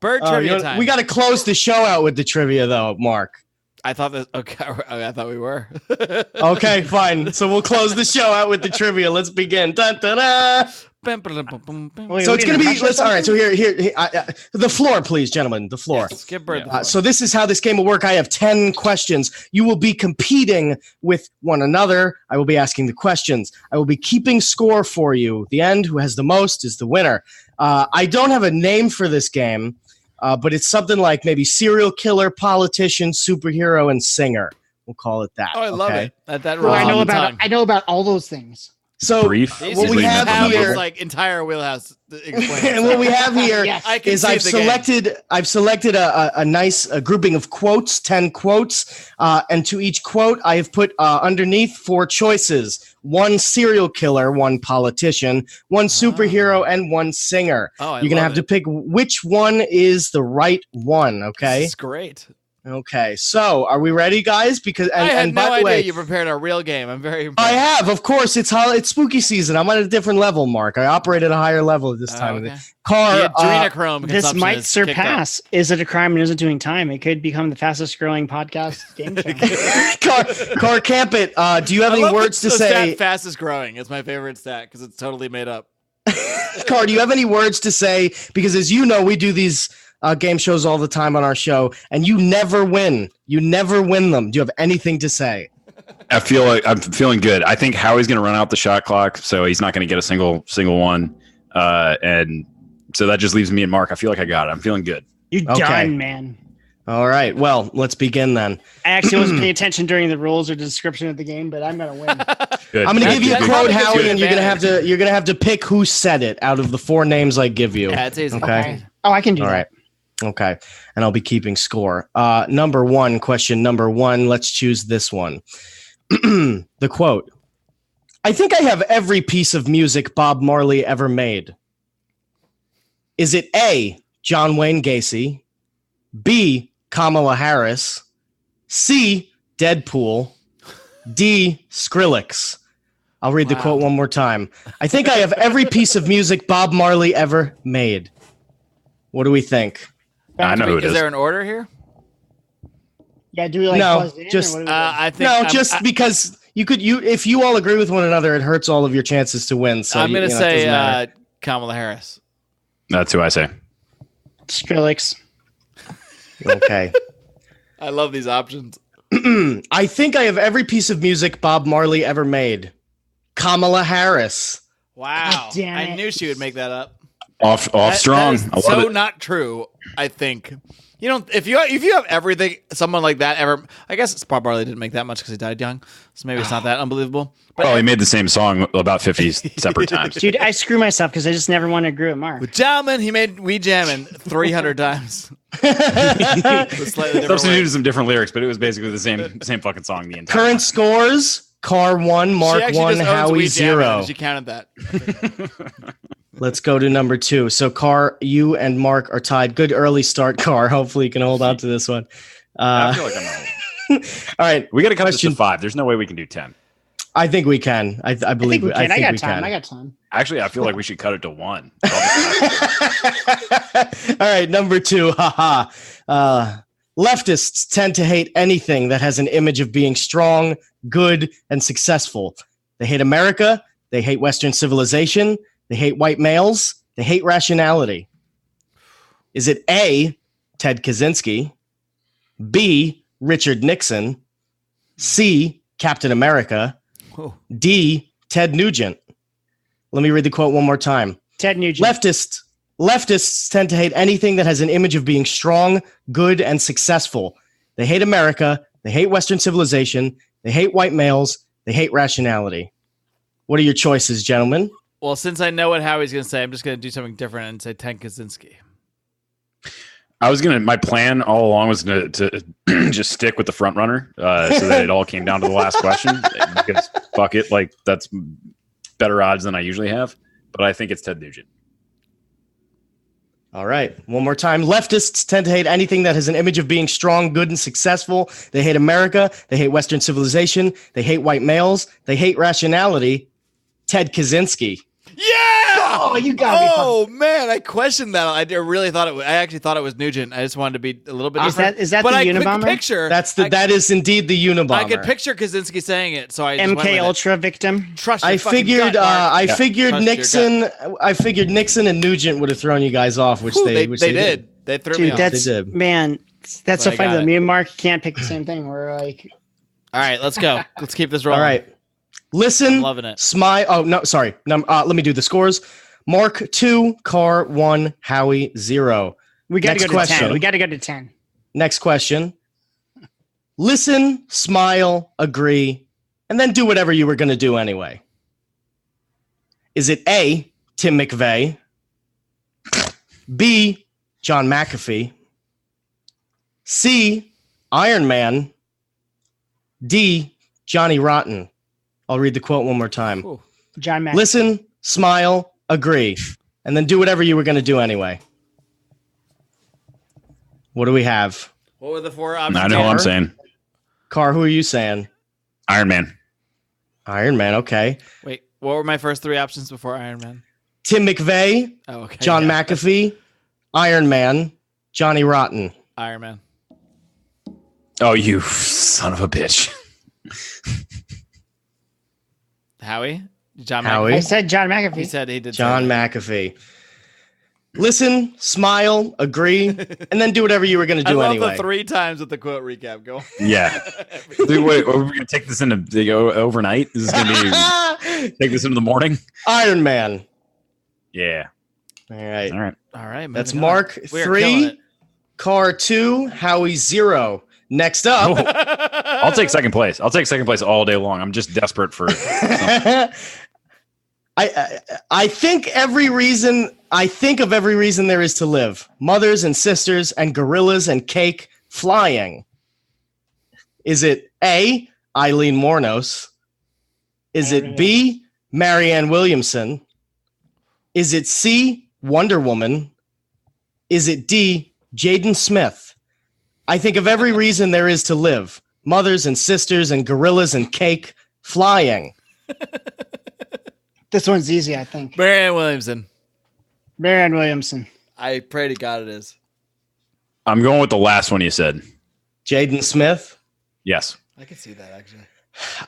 Bird trivia time. We got to close the show out with the trivia, though, Mark. I thought that. Okay, I thought we were. Okay, fine. So we'll close the show out with the trivia. Let's begin. Dun, dun, dun. So it's going to be. All right. So here, the floor, please, gentlemen. The floor. Yes, give Bird the floor. So this is how this game will work. I have 10 questions. You will be competing with one another. I will be asking the questions. I will be keeping score for you. The end, who has the most is the winner. I don't have a name for this game. But it's something like maybe serial killer, politician, superhero, and singer. We'll call it that. Oh, I love it. That I know about all those things. So what we have here, like entire wheelhouse. And what we have here is I've selected a nice grouping of quotes, 10 quotes, and to each quote I have put underneath 4 choices. 1 serial killer, 1 politician, 1 superhero, and 1 singer. You're going to have to pick which one is the right one, okay? This is great. Okay, so are we ready, guys? Because I had and no by the idea way, you prepared a real game. I'm very impressed. I have, of course. It's spooky season. I'm at a different level, Mark. I operate at a higher level at this time of the car. The adrenochrome this consumption might is surpass. Is it a crime and isn't doing time? It could become the fastest growing podcast game show. Car Camp It. Do you have any words to say? Stat fastest growing is my favorite stat because it's totally made up. Car, do you have any words to say? Because as you know, we do these game shows all the time on our show, and you never win. You never win them. Do you have anything to say? I feel like I'm feeling good. I think Howie's going to run out the shot clock, so he's not going to get a single one. And so that just leaves me and Mark. I feel like I got it. I'm feeling good. You're done, man. All right. Well, let's begin then. I actually wasn't paying attention during the rules or the description of the game, but I'm going to win. Good. I'm going to give you a quote, Howie, and you're going to have to pick who said it out of the 4 names I give you. Yeah, it's easy. Okay. Oh, I can do All that. right. Okay. And I'll be keeping score. Number 1, question number 1. Let's choose this one. The quote. I think I have every piece of music Bob Marley ever made. Is it A, John Wayne Gacy, B, Kamala Harris, C, Deadpool, D, Skrillex? I'll read the quote one more time. I think I have every piece of music Bob Marley ever made. What do we think? I know who it is. Is there an order here? Yeah, do we like buzz in, just or what do we do? I think because if you all agree with one another, it hurts all of your chances to win. So I'm going to say it doesn't matter. Kamala Harris. That's who I say. Skrillex. Okay. I love these options. I think I have every piece of music Bob Marley ever made. Kamala Harris. Wow. God damn I it. knew she would make that up. Off strong. That I is love so it. not true, I think. You know, if you have everything, someone like that ever, I guess Bob Marley didn't make that much because he died young, so maybe it's not that unbelievable. But Well, he made the same song about 50 separate times. Dude, I screw myself because I just never want to agree with Mark. with Jamming, he made We Jammin' 300 times. With slightly different Substituted words. some different lyrics, but it was basically the same fucking song the entire Current time. scores: Car 1, She Mark actually 1, just owns Howie We Jammin', 0. and she counted that. Let's go to number 2. So, Car, you and Mark are tied. Good early start, Car. Hopefully, you can hold on to this one. I feel like I'm out. All right. We got to cut this to 5. There's no way we can do 10. I think we can. I believe we can. I got we time. can. I got time. Actually, I feel like we should cut it to 1. All right, number 2. Leftists tend to hate anything that has an image of being strong, good, and successful. They hate America. They hate Western civilization. They hate white males. They hate rationality. Is it A, Ted Kaczynski, B, Richard Nixon, C, Captain America, D, Ted Nugent? Let me read the quote one more time. Ted Nugent. Leftists tend to hate anything that has an image of being strong, good, and successful. They hate America. They hate Western civilization. They hate white males. They hate rationality. What are your choices, gentlemen? Well, since I know what Howie's going to say, I'm just going to do something different and say Ted Kaczynski. My plan all along was to just stick with the front runner so that it all came down to the last question. Because fuck it, like that's better odds than I usually have. But I think it's Ted Nugent. All right. One more time. Leftists tend to hate anything that has an image of being strong, good, and successful. They hate America. They hate Western civilization. They hate white males. They hate rationality. Ted Kaczynski. Yeah! Oh, you got me. Oh man, I questioned that. I really thought it. I actually thought it was Nugent. I just wanted to be a little bit different. Is that but the I Unabomber? could picture. That is indeed the Unabomber. I could picture Kaczynski saying it, so I just went with MK it. Ultra victim. Trust your I fucking figured. gut, Mark. I figured Trust your Nixon. gut. I figured Nixon and Nugent would have thrown you guys off, which Whew, they did. They threw me Dude, off. that's They did. man. That's so But I funny got that it. me and Mark can't pick the same thing. We're like, All right, let's go. Let's keep this rolling. All right. Listen. I'm loving it. Smile. Oh no, sorry. Let me do the scores. Mark 2, Car 1, Howie 0. we got to Next go to question. 10. We got to go to 10. Next question. Listen, smile, agree, and then do whatever you were going to do anyway. Is it A, Tim McVeigh, B, John McAfee, C, Iron Man, D, Johnny Rotten? I'll read the quote one more time. Ooh. John Mack. Listen, smile, agree, and then do whatever you were going to do anyway. What do we have? What were the 4 options? I know what I'm saying. Car, who are you saying? Iron Man. Iron Man, okay. Wait, what were my first 3 options before Iron Man? Tim McVeigh, Oh, okay. John yeah. McAfee, Iron Man, Johnny Rotten. Iron Man. Oh, you son of a bitch. Howie? John Howie? I McAfee? said John McAfee. He said he did. John say that. McAfee. Listen, smile, agree, and then do whatever you were going to I do love anyway. the 3 times with the quote recap. Go. Yeah. Dude, wait, are we going to take this into overnight? Is this going to be take this into the morning? Iron Man. Yeah. All right. All right. All right. That's moving on. Mark We are killing 3, Car 2, Howie 0. Next up. I'll take second place. I'll take second place all day long. I'm just desperate for something. I think of every reason there is to live. Mothers and sisters and gorillas and cake flying. Is it A, Eileen Mornos? Is it B, Marianne Williamson? Is it C, Wonder Woman? Is it D, Jaden Smith? I think of every reason there is to live. Mothers and sisters and gorillas and cake flying. This one's easy, I think. Marianne Williamson. Marianne Williamson. I pray to God it is. I'm going with the last one you said. Jaden Smith? Yes. I can see that actually.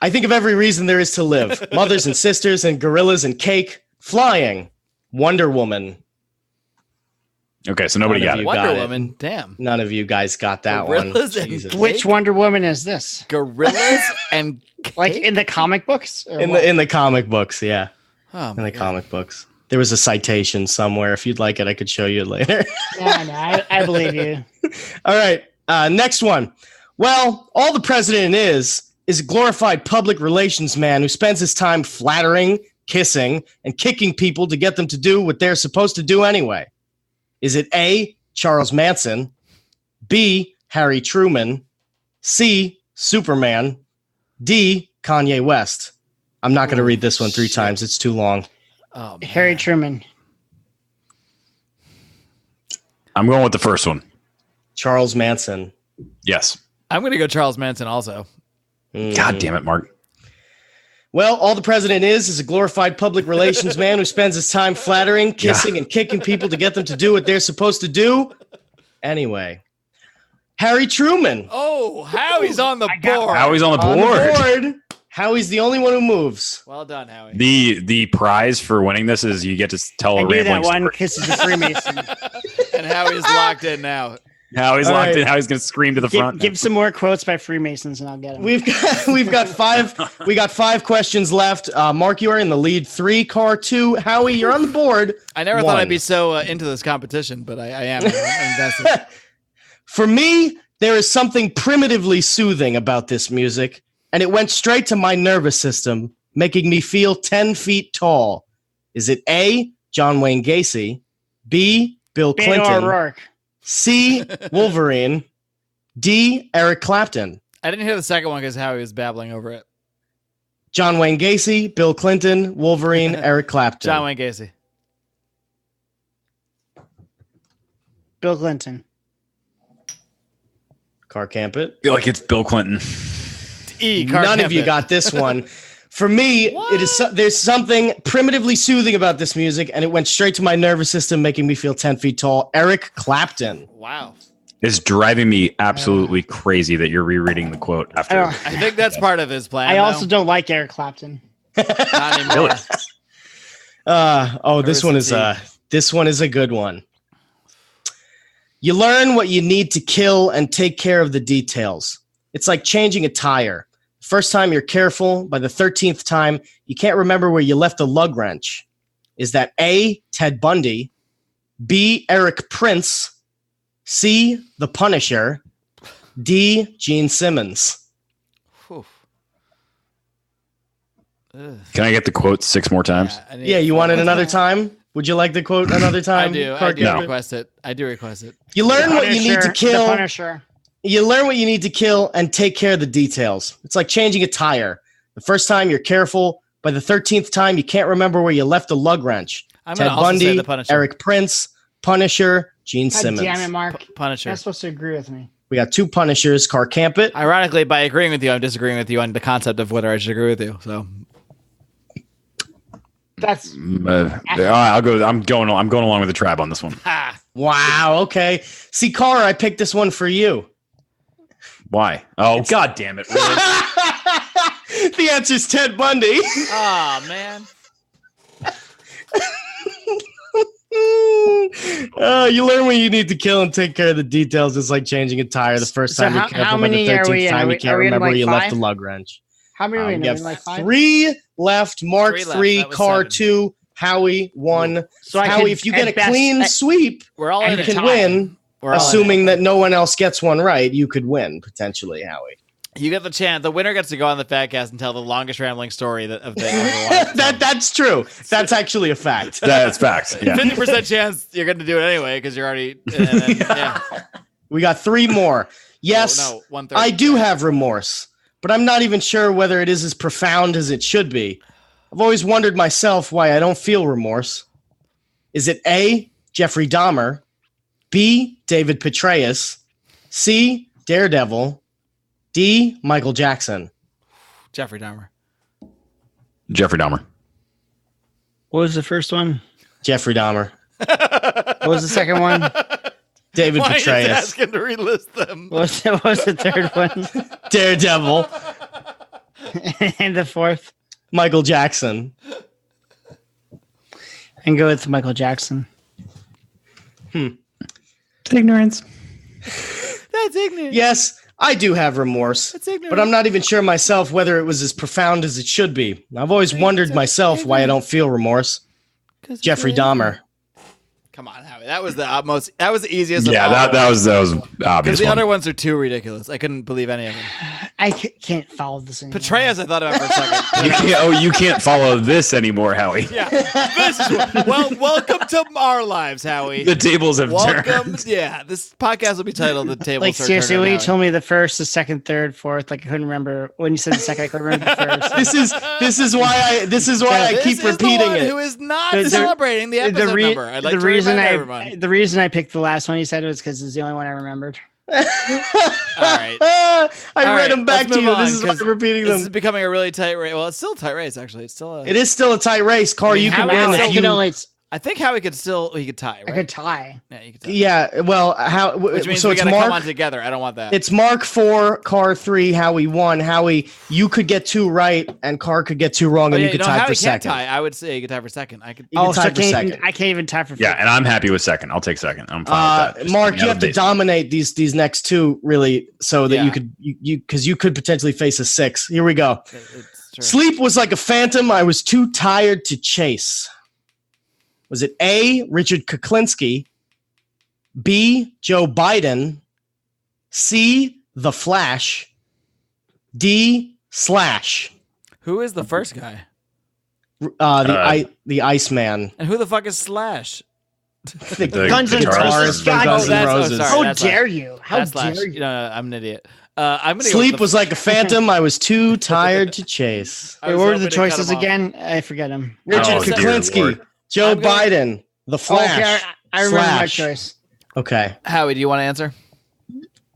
I think of every reason there is to live. Mothers and sisters and gorillas and cake flying. Wonder Woman. Okay, so nobody got it. Wonder Woman. Damn. None of you guys got that Gorillas one. and Jesus. Which Wonder Woman is this? Gorillas and cake? Like in the comic books? Or In what? the comic books, yeah. Oh, In the my God. comic books. There was a citation somewhere. If you'd like it, I could show you later. Yeah, no, I believe you. All right. Next one. Well, all the president is a glorified public relations man who spends his time flattering, kissing, and kicking people to get them to do what they're supposed to do anyway. Is it A, Charles Manson, B, Harry Truman, C, Superman, D, Kanye West? I'm not going to read this one 3 times. It's too long. Oh, man. Harry Truman. I'm going with the first one. Charles Manson. Yes. I'm going to go Charles Manson also. God damn it, Mark. Well, all the president is a glorified public relations man who spends his time flattering, kissing, and kicking people to get them to do what they're supposed to do. Anyway, Harry Truman. Oh, Howie's on the board. Howie's on the On board. the board. Howie's the only one who moves. Well done, Howie. The prize for winning this is you get to tell I a knew that rambling one story. because he's a Freemason. And Howie's locked in now. Howie's All locked right. in. Howie's going to scream to the front. Give some more quotes by Freemasons and I'll get them. We've got 5. We got 5 questions left. Mark, you are in the lead. 3, Car 2. Howie, you're on the board. I never thought 1. I'd be so into this competition, but I am. I'm invested. For me, there is something primitively soothing about this music, and it went straight to my nervous system, making me feel 10 feet tall. Is it A, John Wayne Gacy, B, Bill Beto Clinton, O'Rourke. C, Wolverine, D, Eric Clapton? I didn't hear the second one because Howie was babbling over it. John Wayne Gacy, Bill Clinton, Wolverine, Eric Clapton. John Wayne Gacy. Bill Clinton. Car Campit. feel like it's Bill Clinton. None of you got this one. For me, it is there's something primitively soothing about this music, and it went straight to my nervous system, making me feel 10 feet tall. Eric Clapton. Wow. It's driving me absolutely crazy that you're rereading the quote after. I I think that's part of his plan. I also though. don't like Eric Clapton. Not anymore. This one is a good one. You learn what you need to kill and take care of the details. It's like changing a tire. First time you're careful, by the 13th time, you can't remember where you left a lug wrench. Is that A, Ted Bundy, B, Eric Prince, C, The Punisher, D, Gene Simmons? Whew. Ugh. Can I get the quote 6 more times? I need Yeah, you want it more another time. time? Would you like the quote another I time? do. I Clark do Gable? request it. I do request it. You learn what you need to The kill. Punisher. You learn what you need to kill and take care of the details. It's like changing a tire. The first time you're careful. By the 13th time, you can't remember where you left a lug wrench. I'm Ted gonna also say Bundy, the Punisher. Eric Prince, Punisher, Gene God Simmons. damn it, Mark. Punisher. You're not supposed to agree with me. We got 2 punishers. Car can't it. Ironically, by agreeing with you, I'm disagreeing with you on the concept of whether I should agree with you. So That's I'll go. I'm going along with the tribe on this one. Wow. Okay. See, Car, I picked this one for you. Why? Oh, God damn it! Really? The answer's Ted Bundy. oh man. You learn when you need to kill and take care of the details. It's like changing a tire the first time you're careful, but the 13th time you can't remember where you left the lug wrench. How many are we in? We have Like 5? 3 left. Mark 3, Car 7. 2, Howie 1. So I Howie, could- if you get a at best, clean sweep, We're all you in a can tie. win. We're all in Assuming that no one else gets one right, you could win potentially, Howie. You get the chance. The winner gets to go on the Fatcast and tell the longest rambling story of the That's true. That's actually a fact. That's facts. Yeah. 50% chance you're going to do it anyway because you're already. And then, yeah. We got 3 more. Yes, No, 1/3. I do have remorse, but I'm not even sure whether it is as profound as it should be. I've always wondered myself why I don't feel remorse. Is it A, Jeffrey Dahmer, B, David Petraeus, C, Daredevil, D, Michael Jackson? Jeffrey Dahmer. Jeffrey Dahmer. What was the first one? Jeffrey Dahmer. What was the second one? David Why are you Petraeus. asking to relist them? What was the third one? Daredevil. And the fourth? Michael Jackson. And go with Michael Jackson. Ignorance. That's ignorant. Yes, I do have remorse, ignorant. but I'm not even sure myself whether it was as profound as it should be. I've always wondered myself why I don't feel remorse. Jeffrey Dahmer. Come on, Howie. That was the most. That was the easiest. Yeah, of all. that was obvious. Because the one. other ones are too ridiculous. I couldn't believe any of them. I can't follow this anymore. Petraeus, I thought about for a second. You can't follow this anymore, Howie. Yeah. Welcome to our lives, Howie. The tables have Welcome. turned. Yeah, this podcast will be titled "The Table." Like seriously, when you told me the first, the second, third, fourth, like I couldn't remember when you said the second. I couldn't remember the first. This is why I keep repeating it. Who is not celebrating the episode number? I'd like to remind everyone. The reason I picked the last one you said was because it's the only one I remembered. All right. I read them back to you. This is why I'm repeating them. This is becoming a really tight race. Well, it's still a tight race, actually. It's still. It is still a tight race. Car, you can win if you. I think Howie could still. He could tie. Right? I could tie. Yeah, you could tie. Yeah. Well, Which means so we it's gotta Mark. come on together. I don't want that. It's Mark 4, Car 3, Howie 1. Howie, you could get 2 right, and Car could get 2 wrong, and you could tie Howie for second. Can't tie. I would say you could tie for second. I could. You could tie for second. I can't even tie for. Yeah, and I'm happy with second. I'll take second. I'm fine with that. Mark, you have to dominate these next 2 really, so that you could because you could potentially face a 6. Here we go. Sleep was like a phantom. I was too tired to chase. Was it A, Richard Kuklinski, B, Joe Biden, C, The Flash, D, Slash? Who is the first guy? The Iceman. And who the fuck is Slash? The Guns and Guitars. Guns and Roses. How dare you? How dare you? No, I'm an idiot. I'm gonna Sleep was like a phantom. I was too tired to chase. Wait, what were the choices again? I forget them. Richard Kuklinski, Joe Biden, The Flash. Okay, I remember my choice. Okay. Howie, do you want to answer?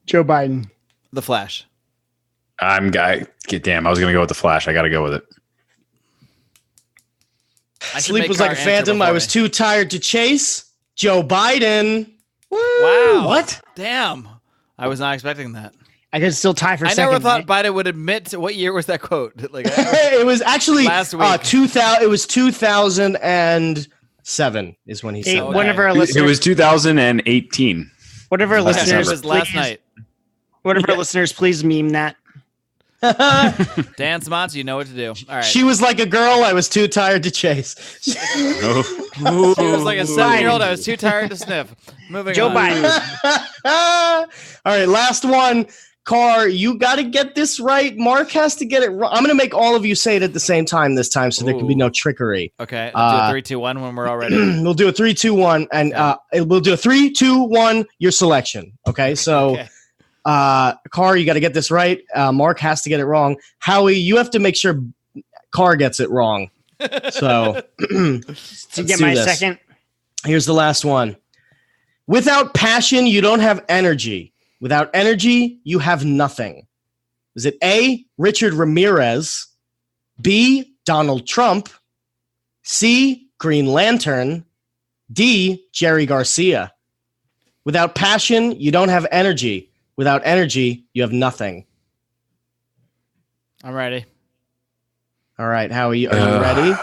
Joe Biden. The Flash. Damn, I was going to go with The Flash. I got to go with it. Sleep was like a phantom. I was too tired to chase. Joe Biden. Woo. Wow. What? Damn. I was not expecting that. I could still tie for I second. never thought Biden would admit to what year was that quote? Like it was actually last week. 2000. It was 2007 is when he said that. One of our listeners. It was 2018. One of our listeners. It was last night. One of our listeners, please meme that. Dan Smots, you know what to do. All right. She was like a girl. I was too tired to chase. She was like a 7-year-old. I was too tired to sniff. Moving Joe on. Biden. All right, last one. Car, you got to get this right. Mark has to get it wrong. I'm going to make all of you say it at the same time this time, so there can be no trickery. Okay, I'll do a 3, 2, 1 when we're all ready. We'll do a 3, 2, 1, and we'll do a 3, 2, 1. Your selection. Okay, so. Okay. Car, you got to get this right. Mark has to get it wrong. Howie, you have to make sure Car gets it wrong. So to get my second. Here's the last one. Without passion, you don't have energy. Without energy, you have nothing. Is it A, Richard Ramirez, B, Donald Trump, C, Green Lantern, D, Jerry Garcia? Without passion, you don't have energy. Without energy, you have nothing. I'm ready. All right, Howie, are you ready?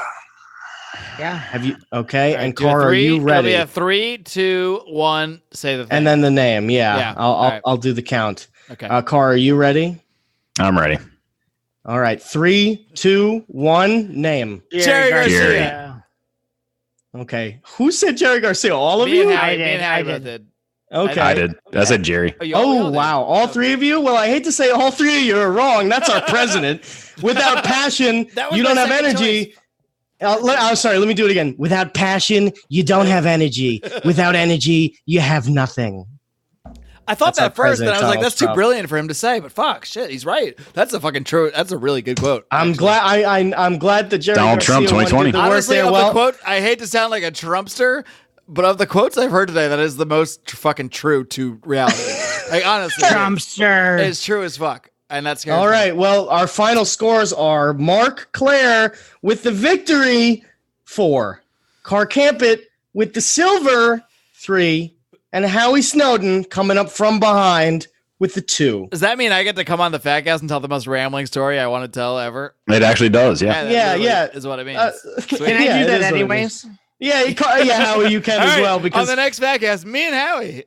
Yeah. Have you? Okay, Right, and do a Cara, are three. you ready? It'll be a 3, 2, 1. Say the thing. And then the name. Yeah, Yeah, I'll all right. I'll do the count. Okay. Cara, are you ready? I'm ready. All right, 3, 2, 1. Name. Jerry Garcia. Jerry. Okay, who said Jerry Garcia? All of Me you? and Howie, I me and did, Howie I both did. did. Okay. I did. I said Jerry. you all Oh did. wow! All three of you? Well, I hate to say all three of you are wrong. That's our president. Without passion, That was you my don't have second energy. I'm sorry. Let me do it again. Without passion, you don't have energy. Without energy, you have nothing. I thought That's our that first, and I was President like, "That's too Donald Trump. brilliant for him to say." But fuck, shit, he's right. That's a fucking true. That's a really good quote. I'm actually. glad. I'm glad that Jerry Donald Garcia Trump, 2020. did the work Honestly, there. of Well, the quote, I hate to sound like a Trumpster, but of the quotes I've heard today, that is the most fucking true to reality. Like honestly, Trumpster. it's true as fuck, and that's all right. Well, our final scores are Marc Claire with the victory 4, Car Campit with the silver 3, and Howie Snowden coming up from behind with the 2. Does that mean I get to come on the Fat Cast and tell the most rambling story I want to tell ever? It actually does. Yeah. that Yeah, literally yeah. is what it means. Can Sweet. I Yeah, do it that is what it anyways? Yeah, Howie, you can All as right, well on because the next Fat Cast, me and Howie.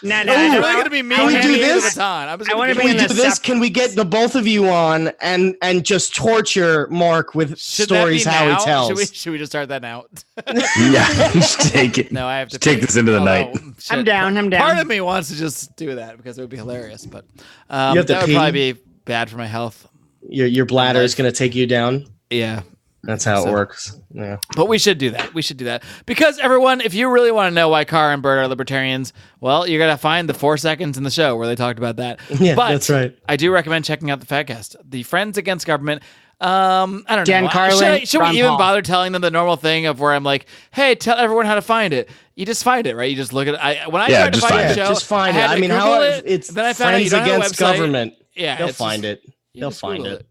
No, It's no. really going to be me Can we and do Andy this? the baton. I'm just I gonna wanna keep Can we bring it- do in a this? separate- Can we get the both of you on and just torture Mark with Should that stories be Howie now? tells? Should we just start that now? Yeah. Just take it. No, I have to Just take this into the night. shit. I'm down. Part of me wants to just do that because it would be hilarious, but You have to that would pee? probably be bad for my health. Your bladder is going to take you down. Yeah. That's how it works. Yeah. But we should do that. We should do that. Because everyone, if you really want to know why Carr and Bert are libertarians, well, you're going to find the 4 seconds in the show where they talked about that. Yeah, but that's right. I do recommend checking out the Fatcast. The Friends Against Government. I don't Dan know. Carlin, Should we Ron even Paul. bother telling them the normal thing of where I'm like, hey, tell everyone how to find it? You just find it, right? You just look at it. When I Yeah, tried to just find find the it. show, Just find I it. had I to mean, Google how it, it's then I found out you Friends don't have a Against website. Government. Yeah, They'll it's find just- it. you They'll just find Google it.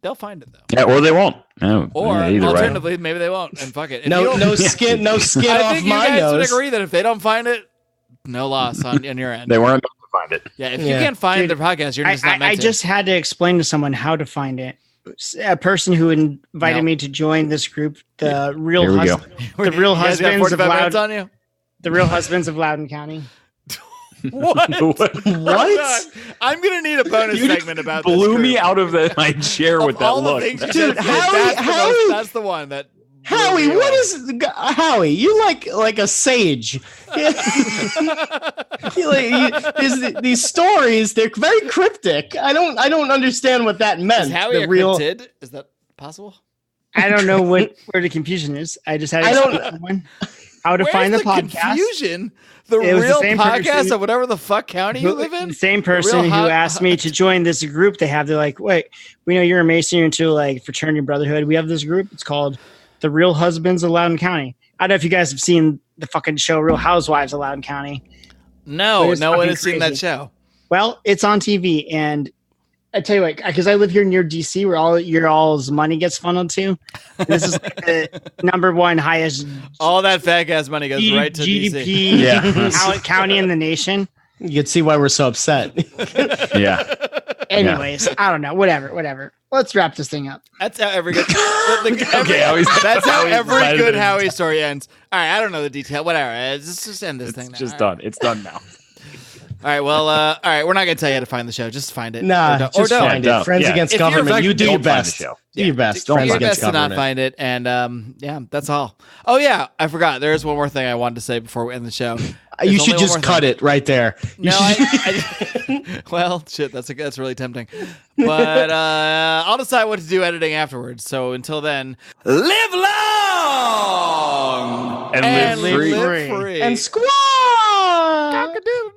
They'll find it though. Yeah, or they won't. No, Or yeah, either way. alternatively, maybe they won't. And fuck it. If you No, don't- no skin, no skin I off think you my guys would nose. agree that if they don't find it, no loss on your end. They weren't meant to find it. Yeah, if you Yeah. can't find Dude, the podcast, you're just not meant I to. just had to explain to someone how to find it. A person who invited No. me to join this group, the real Here we go. the real You guys got husbands of 45 minutes Loudon, on you. the real husbands of Loudon County. What? What? I'm gonna need a bonus You segment about this blew me group. out of my chair Of with that all the look. things you Dude, said, Howie- that's the one that. blew Howie, me what away. is Howie? You like a sage. These stories, they're very cryptic. I don't understand what that meant. Is Howie The a real cryptid? Is that possible? I don't know where the confusion is. I just had to I don't- explain to someone how to Where's find the the podcast. confusion? The It was the real same podcast person- of whatever the fuck county you live in. The same person who hot- asked me to join this group they have. They're like, wait, we know you're a Mason, you're into like fraternity and brotherhood. We have this group. It's called The Real Husbands of Loudon County. I don't know if you guys have seen the fucking show Real Housewives of Loudon County. No, But it's no one fucking has seen that crazy. show. Well, it's on TV, and I tell you what, because I live here near DC, where all your all's money gets funneled to. This is like the number one highest All that fat gas money goes right to DC. GDP Yeah. county in the nation. You can see why we're so upset. Yeah. Anyways, I don't know. Whatever. Let's wrap this thing up. That's how every good. That's how every good Howie story ends. All right, I don't know the detail. Whatever. Let's just end this thing. It's now. just All right. done. It's done now. All right. Well. All right. We're not gonna tell you how to find the show. Just find it. Nah, Or don't. just Or don't. find Yeah, it. Friends yeah. Against If you're Government. like- You do don't your find the best. show. Do your best. Do Friends your Against best to not Government. find it, and yeah, that's all. Oh yeah, I forgot. There is one more thing I wanted to say before we end the show. You should just cut it right there. No, well, shit, that's really tempting. But I'll decide what to do editing afterwards. So until then, live long And live free. Live free. And squaw! Cock-a-doodle.